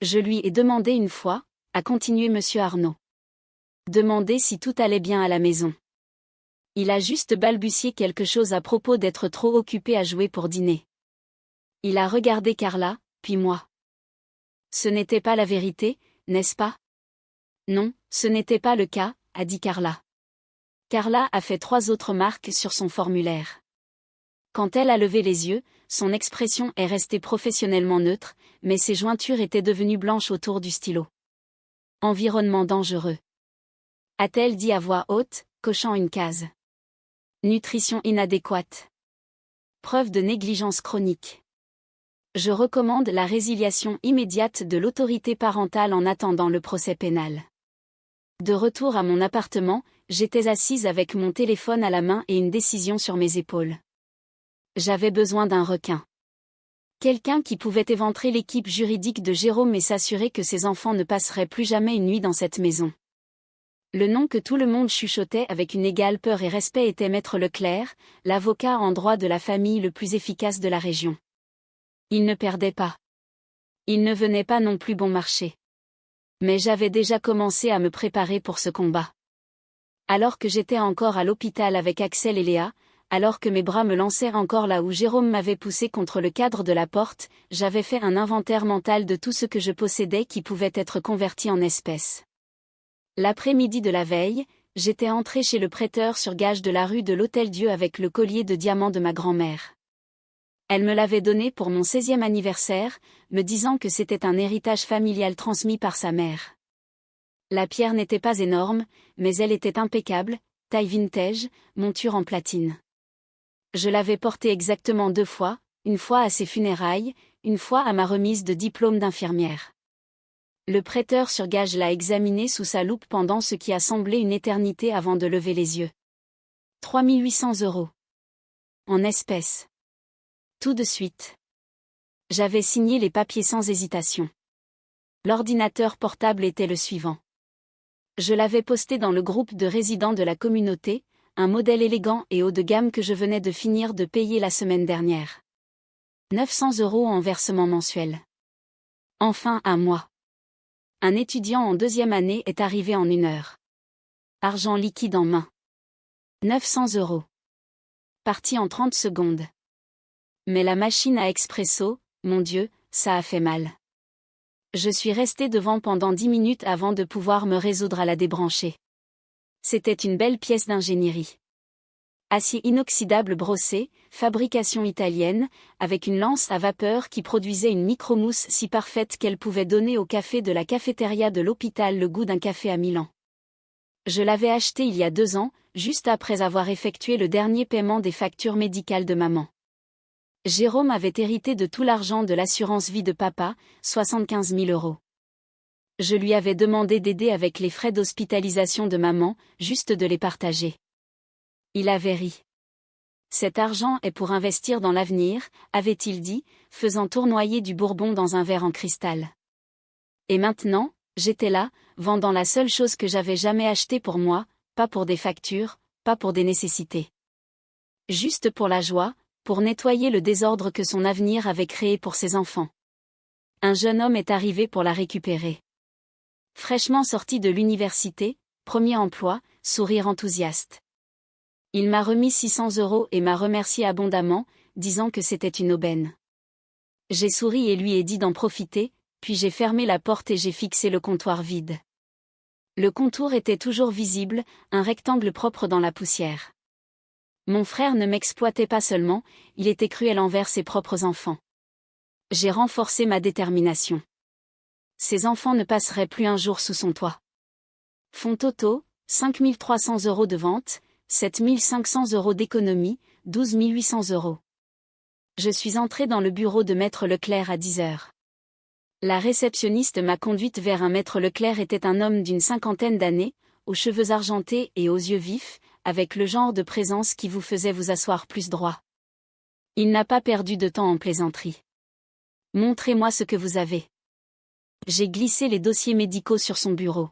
Je lui ai demandé une fois, a continué monsieur Arnaud. Demandé si tout allait bien à la maison. Il a juste balbutié quelque chose à propos d'être trop occupé à jouer pour dîner. Il a regardé Carla, puis moi. Ce n'était pas la vérité, n'est-ce pas? Non, ce n'était pas le cas, a dit Carla. Carla a fait 3 autres marques sur son formulaire. Quand elle a levé les yeux, son expression est restée professionnellement neutre, mais ses jointures étaient devenues blanches autour du stylo. Environnement dangereux. A-t-elle dit à voix haute, cochant une case. Nutrition inadéquate. Preuve de négligence chronique. Je recommande la résiliation immédiate de l'autorité parentale en attendant le procès pénal. De retour à mon appartement, j'étais assise avec mon téléphone à la main et une décision sur mes épaules. J'avais besoin d'un requin. Quelqu'un qui pouvait éventrer l'équipe juridique de Jérôme et s'assurer que ses enfants ne passeraient plus jamais une nuit dans cette maison. Le nom que tout le monde chuchotait avec une égale peur et respect était Maître Leclerc, l'avocat en droit de la famille le plus efficace de la région. Il ne perdait pas. Il ne venait pas non plus bon marché. Mais j'avais déjà commencé à me préparer pour ce combat. Alors que j'étais encore à l'hôpital avec Axel et Léa, alors que mes bras me lançaient encore là où Jérôme m'avait poussé contre le cadre de la porte, j'avais fait un inventaire mental de tout ce que je possédais qui pouvait être converti en espèces. L'après-midi de la veille, j'étais entré chez le prêteur sur gage de la rue de l'Hôtel-Dieu avec le collier de diamants de ma grand-mère. Elle me l'avait donné pour mon 16e anniversaire, me disant que c'était un héritage familial transmis par sa mère. La pierre n'était pas énorme, mais elle était impeccable, taille vintage, monture en platine. Je l'avais portée exactement 2 fois, une fois à ses funérailles, une fois à ma remise de diplôme d'infirmière. Le prêteur sur gage l'a examiné sous sa loupe pendant ce qui a semblé une éternité avant de lever les yeux. 3 800 €. En espèces. Tout de suite. J'avais signé les papiers sans hésitation. L'ordinateur portable était le suivant. Je l'avais posté dans le groupe de résidents de la communauté, un modèle élégant et haut de gamme que je venais de finir de payer la semaine dernière. 900 € en versement mensuel. Enfin à moi. Un étudiant en 2e année est arrivé en 1 heure. Argent liquide en main. 900 €. Parti en 30 secondes. Mais la machine à expresso, mon Dieu, ça a fait mal. Je suis resté devant pendant 10 minutes avant de pouvoir me résoudre à la débrancher. C'était une belle pièce d'ingénierie. Acier inoxydable brossé, fabrication italienne, avec une lance à vapeur qui produisait une micromousse si parfaite qu'elle pouvait donner au café de la cafétéria de l'hôpital le goût d'un café à Milan. Je l'avais acheté il y a 2 ans, juste après avoir effectué le dernier paiement des factures médicales de maman. Jérôme avait hérité de tout l'argent de l'assurance vie de papa, 75 000 €. Je lui avais demandé d'aider avec les frais d'hospitalisation de maman, juste de les partager. Il avait ri. Cet argent est pour investir dans l'avenir, avait-il dit, faisant tournoyer du bourbon dans un verre en cristal. Et maintenant, j'étais là, vendant la seule chose que j'avais jamais achetée pour moi, pas pour des factures, pas pour des nécessités. Juste pour la joie, pour nettoyer le désordre que son avenir avait créé pour ses enfants. Un jeune homme est arrivé pour la récupérer. Fraîchement sorti de l'université, premier emploi, sourire enthousiaste. Il m'a remis 600 € et m'a remercié abondamment, disant que c'était une aubaine. J'ai souri et lui ai dit d'en profiter, puis j'ai fermé la porte et j'ai fixé le comptoir vide. Le contour était toujours visible, un rectangle propre dans la poussière. Mon frère ne m'exploitait pas seulement, il était cruel envers ses propres enfants. J'ai renforcé ma détermination. Ses enfants ne passeraient plus un jour sous son toit. Fonds totaux, 5 300 € de vente, 7 500 € d'économie, 12 800 €. Je suis entré dans le bureau de Maître Leclerc à 10 heures. La réceptionniste m'a conduite vers un Maître Leclerc était un homme d'une 50aine d'années, aux cheveux argentés et aux yeux vifs, avec le genre de présence qui vous faisait vous asseoir plus droit. Il n'a pas perdu de temps en plaisanterie. Montrez-moi ce que vous avez. J'ai glissé les dossiers médicaux sur son bureau.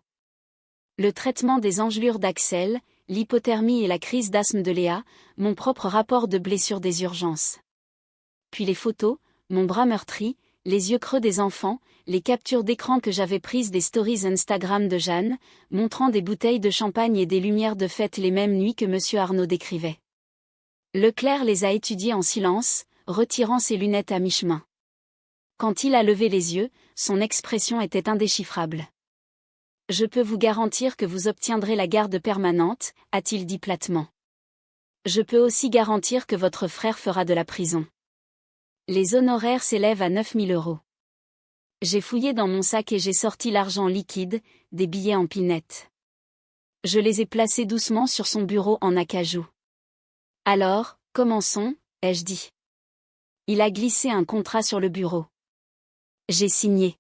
Le traitement des engelures d'Axel, l'hypothermie et la crise d'asthme de Léa, mon propre rapport de blessure des urgences. Puis les photos, mon bras meurtri, les yeux creux des enfants, les captures d'écran que j'avais prises des stories Instagram de Jeanne, montrant des bouteilles de champagne et des lumières de fête les mêmes nuits que Monsieur Arnaud décrivait. Leclerc les a étudiées en silence, retirant ses lunettes à mi-chemin. Quand il a levé les yeux, son expression était indéchiffrable. « Je peux vous garantir que vous obtiendrez la garde permanente », a-t-il dit platement. « Je peux aussi garantir que votre frère fera de la prison. Les honoraires s'élèvent à 9 000 €. J'ai fouillé dans mon sac et j'ai sorti l'argent liquide, des billets en pinettes. Je les ai placés doucement sur son bureau en acajou. « Alors, commençons », ai-je dit. Il a glissé un contrat sur le bureau. J'ai signé.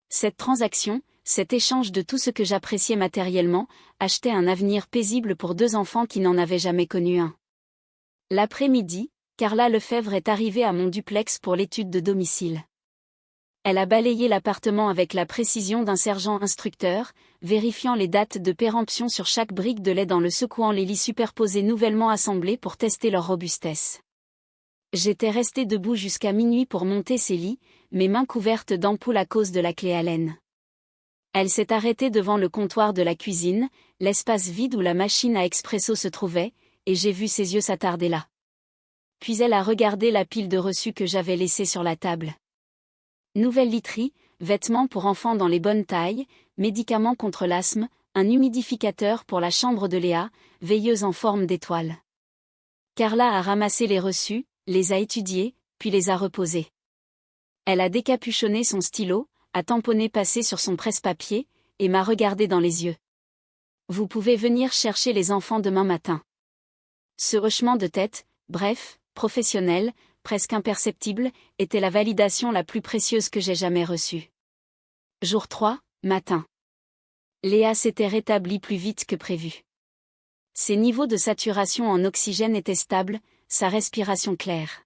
Cette transaction, cet échange de tout ce que j'appréciais matériellement, achetait un avenir paisible pour 2 enfants qui n'en avaient jamais connu un. L'après-midi, Carla Lefebvre est arrivée à mon duplex pour l'étude de domicile. Elle a balayé l'appartement avec la précision d'un sergent instructeur, vérifiant les dates de péremption sur chaque brique de lait dans le secouant les lits superposés nouvellement assemblés pour tester leur robustesse. J'étais restée debout jusqu'à minuit pour monter ces lits, mes mains couvertes d'ampoules à cause de la clé Allen. Elle s'est arrêtée devant le comptoir de la cuisine, l'espace vide où la machine à expresso se trouvait, et j'ai vu ses yeux s'attarder là. Puis elle a regardé la pile de reçus que j'avais laissée sur la table. Nouvelle literie, vêtements pour enfants dans les bonnes tailles, médicaments contre l'asthme, un humidificateur pour la chambre de Léa, veilleuse en forme d'étoile. Carla a ramassé les reçus, les a étudiés, puis les a reposés. Elle a décapuchonné son stylo, a tamponné passé sur son presse-papier, et m'a regardé dans les yeux. « Vous pouvez venir chercher les enfants demain matin. » Ce hochement de tête, bref, professionnel, presque imperceptible, était la validation la plus précieuse que j'ai jamais reçue. Jour 3, matin. Léa s'était rétablie plus vite que prévu. Ses niveaux de saturation en oxygène étaient stables, sa respiration claire.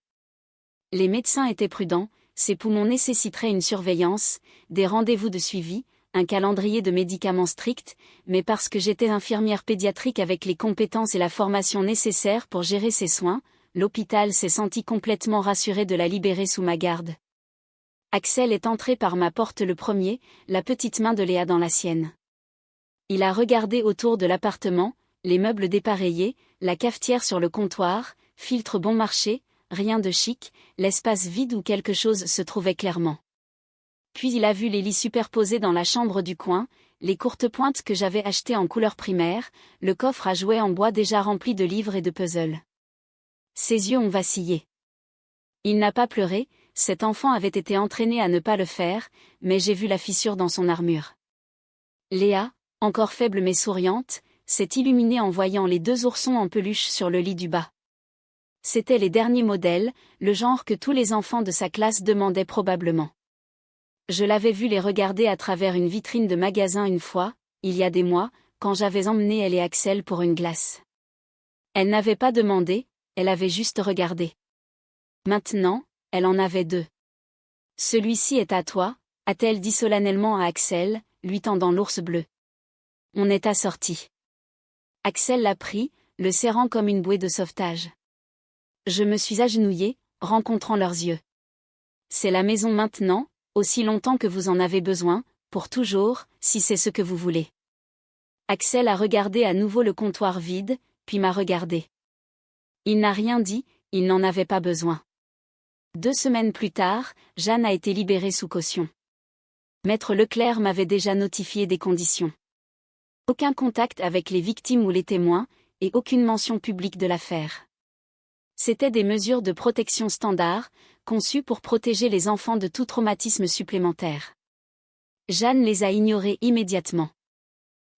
Les médecins étaient prudents, ses poumons nécessiteraient une surveillance, des rendez-vous de suivi, un calendrier de médicaments strict, mais parce que j'étais infirmière pédiatrique avec les compétences et la formation nécessaires pour gérer ses soins, l'hôpital s'est senti complètement rassuré de la libérer sous ma garde. Axel est entré par ma porte le premier, la petite main de Léa dans la sienne. Il a regardé autour de l'appartement, les meubles dépareillés, la cafetière sur le comptoir, filtre bon marché, rien de chic, l'espace vide où quelque chose se trouvait clairement. Puis il a vu les lits superposés dans la chambre du coin, les courtes pointes que j'avais achetées en couleur primaire, le coffre à jouets en bois déjà rempli de livres et de puzzles. Ses yeux ont vacillé. Il n'a pas pleuré, cet enfant avait été entraîné à ne pas le faire, mais j'ai vu la fissure dans son armure. Léa, encore faible mais souriante, s'est illuminée en voyant les 2 oursons en peluche sur le lit du bas. C'étaient les derniers modèles, le genre que tous les enfants de sa classe demandaient probablement. Je l'avais vu les regarder à travers une vitrine de magasin une fois, il y a des mois, quand j'avais emmené elle et Axel pour une glace. Elle n'avait pas demandé, elle avait juste regardé. Maintenant, elle en avait 2. « Celui-ci est à toi », a-t-elle dit solennellement à Axel, lui tendant l'ours bleu. On est assortis. Axel l'a pris, le serrant comme une bouée de sauvetage. Je me suis agenouillée, rencontrant leurs yeux. C'est la maison maintenant, aussi longtemps que vous en avez besoin, pour toujours, si c'est ce que vous voulez. Axel a regardé à nouveau le comptoir vide, puis m'a regardé. Il n'a rien dit, il n'en avait pas besoin. 2 semaines plus tard, Jeanne a été libérée sous caution. Maître Leclerc m'avait déjà notifié des conditions. Aucun contact avec les victimes ou les témoins, et aucune mention publique de l'affaire. C'étaient des mesures de protection standard, conçues pour protéger les enfants de tout traumatisme supplémentaire. Jeanne les a ignorées immédiatement.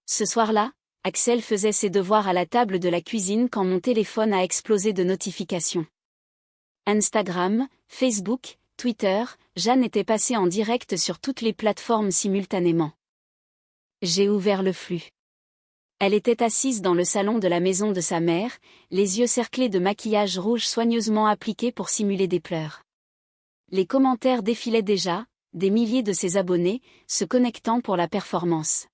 Ce soir-là, Axel faisait ses devoirs à la table de la cuisine quand mon téléphone a explosé de notifications. Instagram, Facebook, Twitter, Jeanne était passée en direct sur toutes les plateformes simultanément. J'ai ouvert le flux. Elle était assise dans le salon de la maison de sa mère, les yeux cerclés de maquillage rouge soigneusement appliqué pour simuler des pleurs. Les commentaires défilaient déjà, des milliers de ses abonnés, se connectant pour la performance.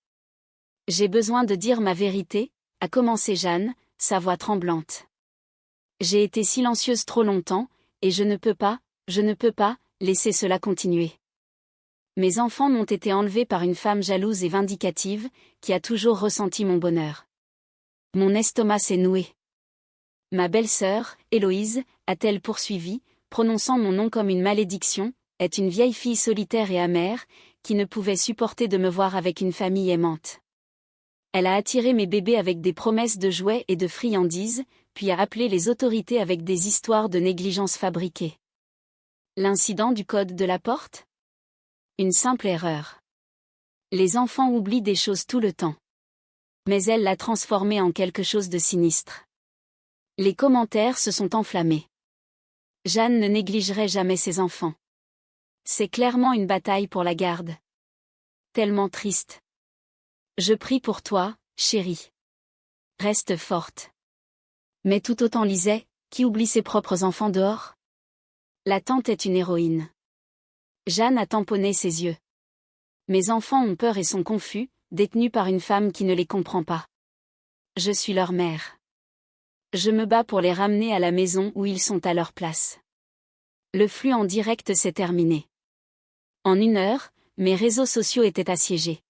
J'ai besoin de dire ma vérité, a commencé Jeanne, sa voix tremblante. J'ai été silencieuse trop longtemps, et je ne peux pas, laisser cela continuer. Mes enfants m'ont été enlevés par une femme jalouse et vindicative, qui a toujours ressenti mon bonheur. Mon estomac s'est noué. Ma belle-sœur, Héloïse, a-t-elle poursuivi, prononçant mon nom comme une malédiction, est une vieille fille solitaire et amère, qui ne pouvait supporter de me voir avec une famille aimante. Elle a attiré mes bébés avec des promesses de jouets et de friandises, puis a appelé les autorités avec des histoires de négligence fabriquée. L'incident du code de la porte ? Une simple erreur. Les enfants oublient des choses tout le temps. Mais elle l'a transformé en quelque chose de sinistre. Les commentaires se sont enflammés. Jeanne ne négligerait jamais ses enfants. C'est clairement une bataille pour la garde. Tellement triste. Je prie pour toi, chérie. Reste forte. Mais tout autant Lisette, qui oublie ses propres enfants dehors. La tante est une héroïne. Jeanne a tamponné ses yeux. Mes enfants ont peur et sont confus, détenus par une femme qui ne les comprend pas. Je suis leur mère. Je me bats pour les ramener à la maison où ils sont à leur place. Le flux en direct s'est terminé. En 1 heure, mes réseaux sociaux étaient assiégés.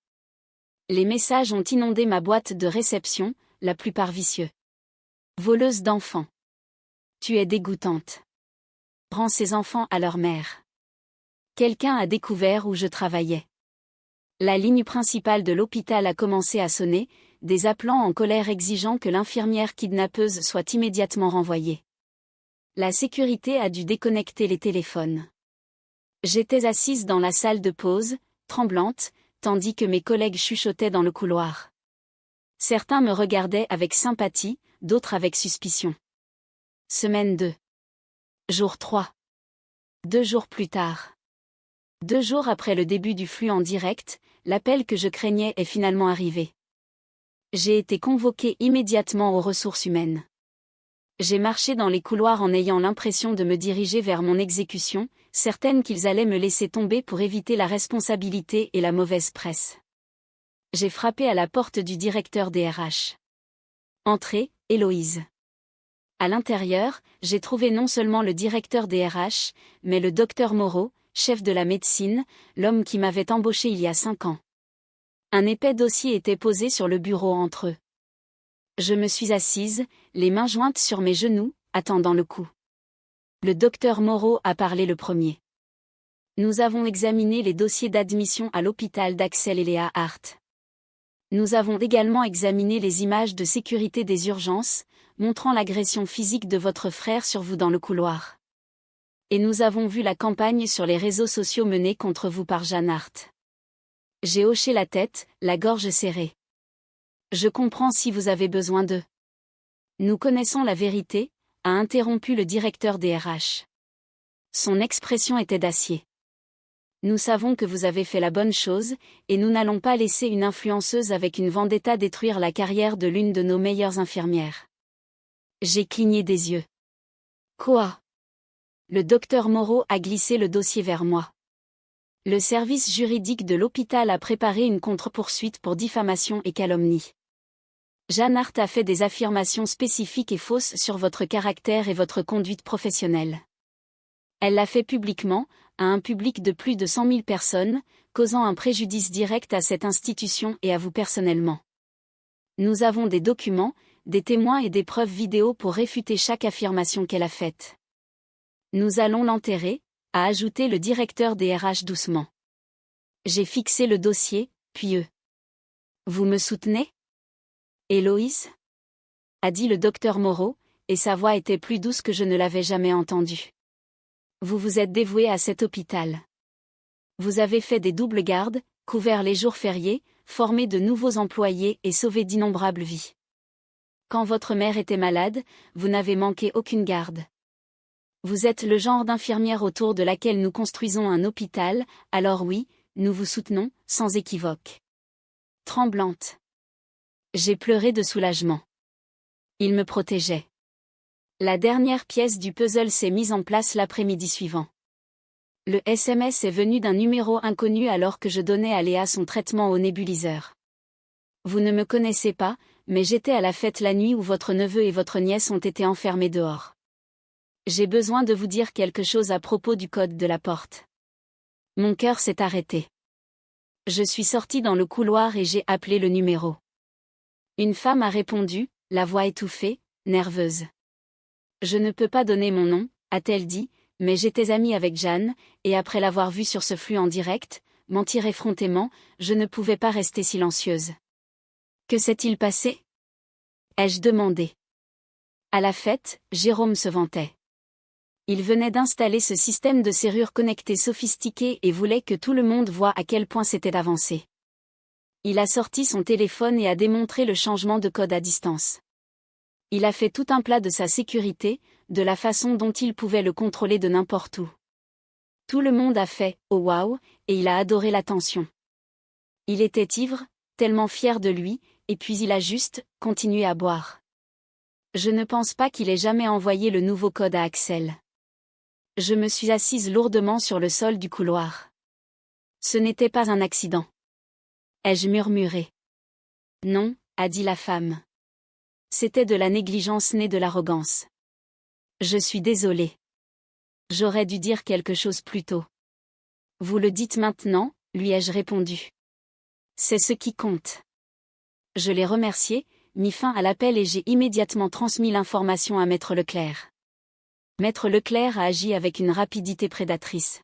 Les messages ont inondé ma boîte de réception, la plupart vicieux. Voleuse d'enfants. Tu es dégoûtante. Rends ces enfants à leur mère. Quelqu'un a découvert où je travaillais. La ligne principale de l'hôpital a commencé à sonner, des appelants en colère exigeant que l'infirmière kidnappeuse soit immédiatement renvoyée. La sécurité a dû déconnecter les téléphones. J'étais assise dans la salle de pause, tremblante, tandis que mes collègues chuchotaient dans le couloir. Certains me regardaient avec sympathie, d'autres avec suspicion. Semaine 2. Jour 3. 2 jours plus tard. 2 jours après le début du flux en direct, l'appel que je craignais est finalement arrivé. J'ai été convoquée immédiatement aux ressources humaines. J'ai marché dans les couloirs en ayant l'impression de me diriger vers mon exécution, certaine qu'ils allaient me laisser tomber pour éviter la responsabilité et la mauvaise presse. J'ai frappé à la porte du directeur des RH. Entrez, Héloïse. À l'intérieur, j'ai trouvé non seulement le directeur des RH, mais le docteur Moreau, chef de la médecine, l'homme qui m'avait embauché il y a 5 ans. Un épais dossier était posé sur le bureau entre eux. Je me suis assise, les mains jointes sur mes genoux, attendant le coup. Le docteur Moreau a parlé le premier. Nous avons examiné les dossiers d'admission à l'hôpital d'Axel et Léa Hart. Nous avons également examiné les images de sécurité des urgences, montrant l'agression physique de votre frère sur vous dans le couloir. Et nous avons vu la campagne sur les réseaux sociaux menée contre vous par Jeanne Hart. J'ai hoché la tête, la gorge serrée. Je comprends si vous avez besoin d'eux. Nous connaissons la vérité, a interrompu le directeur des RH. Son expression était d'acier. Nous savons que vous avez fait la bonne chose, et nous n'allons pas laisser une influenceuse avec une vendetta détruire la carrière de l'une de nos meilleures infirmières. J'ai cligné des yeux. Quoi ? Le docteur Moreau a glissé le dossier vers moi. Le service juridique de l'hôpital a préparé une contre-poursuite pour diffamation et calomnie. Jeanne Hart a fait des affirmations spécifiques et fausses sur votre caractère et votre conduite professionnelle. Elle l'a fait publiquement, à un public de plus de 100 000 personnes, causant un préjudice direct à cette institution et à vous personnellement. Nous avons des documents, des témoins et des preuves vidéo pour réfuter chaque affirmation qu'elle a faite. Nous allons l'enterrer, a ajouté le directeur des RH doucement. J'ai fixé le dossier, puis eux. Vous me soutenez ? Héloïse ? A dit le docteur Moreau, et sa voix était plus douce que je ne l'avais jamais entendue. Vous vous êtes dévouée à cet hôpital. Vous avez fait des doubles gardes, couvert les jours fériés, formé de nouveaux employés et sauvé d'innombrables vies. Quand votre mère était malade, vous n'avez manqué aucune garde. Vous êtes le genre d'infirmière autour de laquelle nous construisons un hôpital, alors oui, nous vous soutenons, sans équivoque. Tremblante. J'ai pleuré de soulagement. Il me protégeait. La dernière pièce du puzzle s'est mise en place l'après-midi suivant. Le SMS est venu d'un numéro inconnu alors que je donnais à Léa son traitement au nébuliseur. Vous ne me connaissez pas, mais j'étais à la fête la nuit où votre neveu et votre nièce ont été enfermés dehors. J'ai besoin de vous dire quelque chose à propos du code de la porte. Mon cœur s'est arrêté. Je suis sortie dans le couloir et j'ai appelé le numéro. Une femme a répondu, la voix étouffée, nerveuse. Je ne peux pas donner mon nom, a-t-elle dit, mais j'étais amie avec Jeanne, et après l'avoir vue sur ce flux en direct, mentir effrontément, je ne pouvais pas rester silencieuse. Que s'est-il passé? Ai-je demandé. À la fête, Jérôme se vantait. Il venait d'installer ce système de serrure connectée sophistiqué et voulait que tout le monde voie à quel point c'était avancé. Il a sorti son téléphone et a démontré le changement de code à distance. Il a fait tout un plat de sa sécurité, de la façon dont il pouvait le contrôler de n'importe où. Tout le monde a fait « Oh waouh » et il a adoré l'attention. Il était ivre, tellement fier de lui, et puis il a juste continué à boire. Je ne pense pas qu'il ait jamais envoyé le nouveau code à Axel. Je me suis assise lourdement sur le sol du couloir. Ce n'était pas un accident. Ai-je murmuré. Non, a dit la femme. C'était de la négligence née de l'arrogance. Je suis désolée. J'aurais dû dire quelque chose plus tôt. Vous le dites maintenant, lui ai-je répondu. C'est ce qui compte. Je l'ai remercié, mis fin à l'appel et j'ai immédiatement transmis l'information à Maître Leclerc. Maître Leclerc a agi avec une rapidité prédatrice.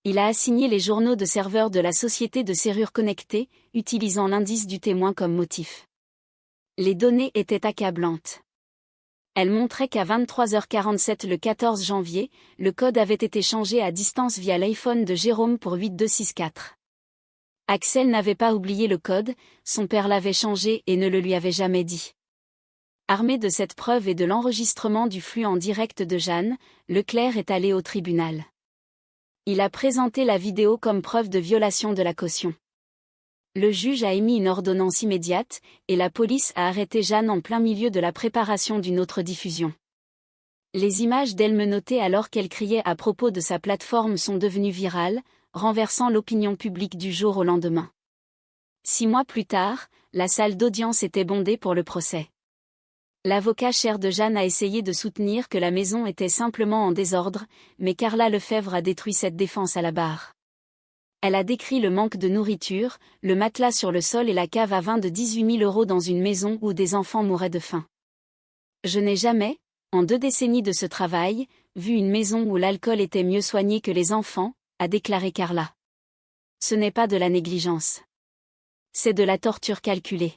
Il a assigné les journaux de serveurs de la société de serrure connectée, utilisant l'indice du témoin comme motif. Les données étaient accablantes. Elles montraient qu'à 23h47 le 14 janvier, le code avait été changé à distance via l'iPhone de Jérôme pour 8264. Axel n'avait pas oublié le code, son père l'avait changé et ne le lui avait jamais dit. Armé de cette preuve et de l'enregistrement du flux en direct de Jeanne, Leclerc est allé au tribunal. Il a présenté la vidéo comme preuve de violation de la caution. Le juge a émis une ordonnance immédiate, et la police a arrêté Jeanne en plein milieu de la préparation d'une autre diffusion. Les images d'elle menottée alors qu'elle criait à propos de sa plateforme sont devenues virales, renversant l'opinion publique du jour au lendemain. 6 mois plus tard, la salle d'audience était bondée pour le procès. L'avocat cher de Jeanne a essayé de soutenir que la maison était simplement en désordre, mais Carla Lefebvre a détruit cette défense à la barre. Elle a décrit le manque de nourriture, le matelas sur le sol et la cave à vin de 18 000 € dans une maison où des enfants mouraient de faim. Je n'ai jamais, en 2 décennies de ce travail, vu une maison où l'alcool était mieux soigné que les enfants, a déclaré Carla. Ce n'est pas de la négligence. C'est de la torture calculée.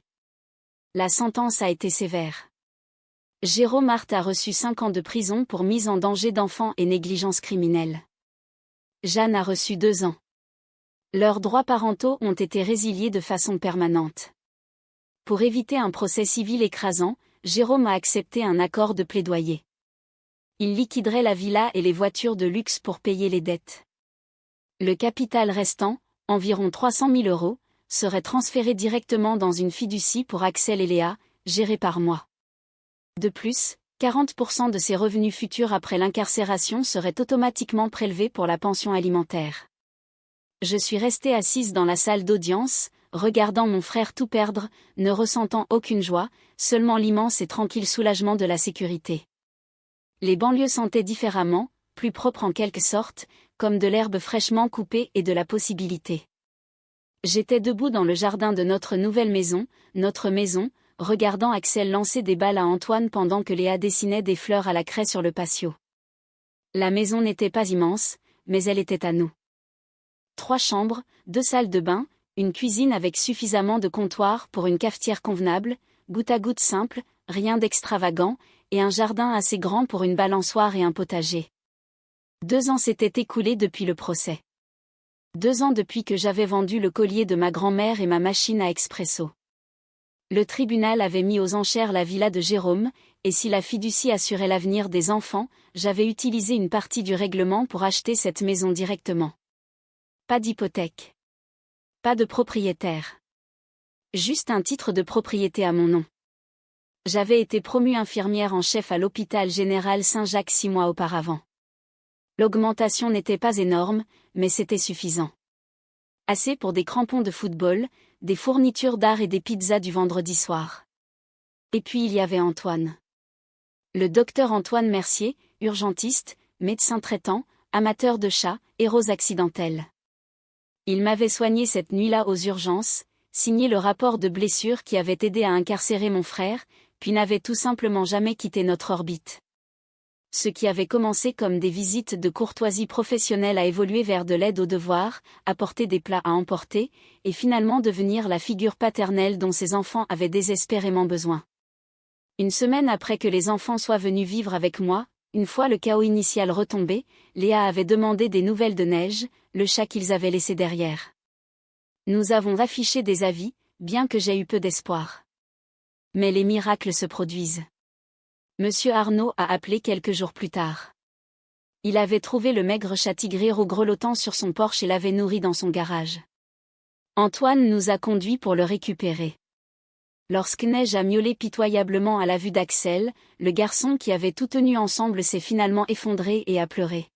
La sentence a été sévère. Jérôme Hart a reçu 5 ans de prison pour mise en danger d'enfants et négligence criminelle. Jeanne a reçu 2 ans. Leurs droits parentaux ont été résiliés de façon permanente. Pour éviter un procès civil écrasant, Jérôme a accepté un accord de plaidoyer. Il liquiderait la villa et les voitures de luxe pour payer les dettes. Le capital restant, environ 300 000 €, serait transféré directement dans une fiducie pour Axel et Léa, gérée par moi. De plus, 40% de ses revenus futurs après l'incarcération seraient automatiquement prélevés pour la pension alimentaire. Je suis restée assise dans la salle d'audience, regardant mon frère tout perdre, ne ressentant aucune joie, seulement l'immense et tranquille soulagement de la sécurité. Les banlieues sentaient différemment, plus propres en quelque sorte, comme de l'herbe fraîchement coupée et de la possibilité. J'étais debout dans le jardin de notre nouvelle maison, regardant Axel lancer des balles à Antoine pendant que Léa dessinait des fleurs à la craie sur le patio. La maison n'était pas immense, mais elle était à nous. 3 chambres, 2 salles de bain, une cuisine avec suffisamment de comptoirs pour une cafetière convenable, goutte à goutte simple, rien d'extravagant, et un jardin assez grand pour une balançoire et un potager. 2 ans s'étaient écoulés depuis le procès. 2 ans depuis que j'avais vendu le collier de ma grand-mère et ma machine à expresso. Le tribunal avait mis aux enchères la villa de Jérôme, et si la fiducie assurait l'avenir des enfants, j'avais utilisé une partie du règlement pour acheter cette maison directement. Pas d'hypothèque. Pas de propriétaire. Juste un titre de propriété à mon nom. J'avais été promue infirmière en chef à l'hôpital général Saint-Jacques 6 mois auparavant. L'augmentation n'était pas énorme, mais c'était suffisant. Assez pour des crampons de football, des fournitures d'art et des pizzas du vendredi soir. Et puis il y avait Antoine. Le docteur Antoine Mercier, urgentiste, médecin traitant, amateur de chats, héros accidentel. Il m'avait soigné cette nuit-là aux urgences, signé le rapport de blessure qui avait aidé à incarcérer mon frère, puis n'avait tout simplement jamais quitté notre orbite. Ce qui avait commencé comme des visites de courtoisie professionnelle a évolué vers de l'aide aux devoirs, apporter des plats à emporter, et finalement devenir la figure paternelle dont ses enfants avaient désespérément besoin. Une semaine après que les enfants soient venus vivre avec moi, une fois le chaos initial retombé, Léa avait demandé des nouvelles de Neige, le chat qu'ils avaient laissé derrière. Nous avons affiché des avis, bien que j'ai eu peu d'espoir. Mais les miracles se produisent. Monsieur Arnaud a appelé quelques jours plus tard. Il avait trouvé le maigre chat tigriro grelottant sur son porche et l'avait nourri dans son garage. Antoine nous a conduits pour le récupérer. Lorsque Neige a miaulé pitoyablement à la vue d'Axel, le garçon qui avait tout tenu ensemble s'est finalement effondré et a pleuré.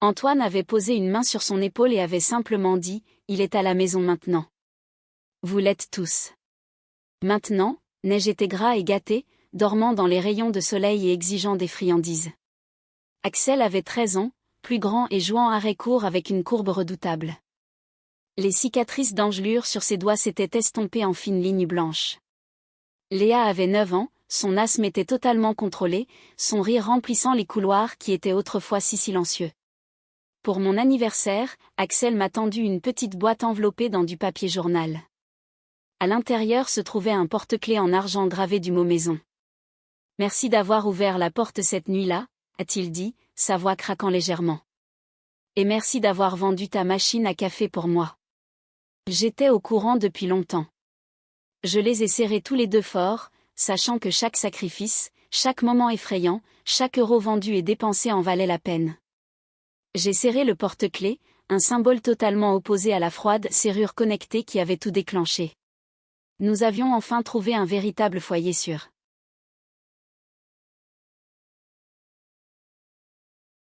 Antoine avait posé une main sur son épaule et avait simplement dit « Il est à la maison maintenant. » Vous l'êtes tous. Maintenant, Neige était gras et gâté, dormant dans les rayons de soleil et exigeant des friandises. Axel avait 13 ans, plus grand et jouant arrêt court avec une courbe redoutable. Les cicatrices d'engelure sur ses doigts s'étaient estompées en fines lignes blanches. Léa avait 9 ans, son asthme était totalement contrôlé, son rire remplissant les couloirs qui étaient autrefois si silencieux. Pour mon anniversaire, Axel m'a tendu une petite boîte enveloppée dans du papier journal. À l'intérieur se trouvait un porte-clés en argent gravé du mot maison. « Merci d'avoir ouvert la porte cette nuit-là », a-t-il dit, sa voix craquant légèrement. « Et merci d'avoir vendu ta machine à café pour moi. J'étais au courant depuis longtemps. » Je les ai serrés tous les deux fort, sachant que chaque sacrifice, chaque moment effrayant, chaque euro vendu et dépensé en valait la peine. J'ai serré le porte-clés, un symbole totalement opposé à la froide serrure connectée qui avait tout déclenché. Nous avions enfin trouvé un véritable foyer sûr.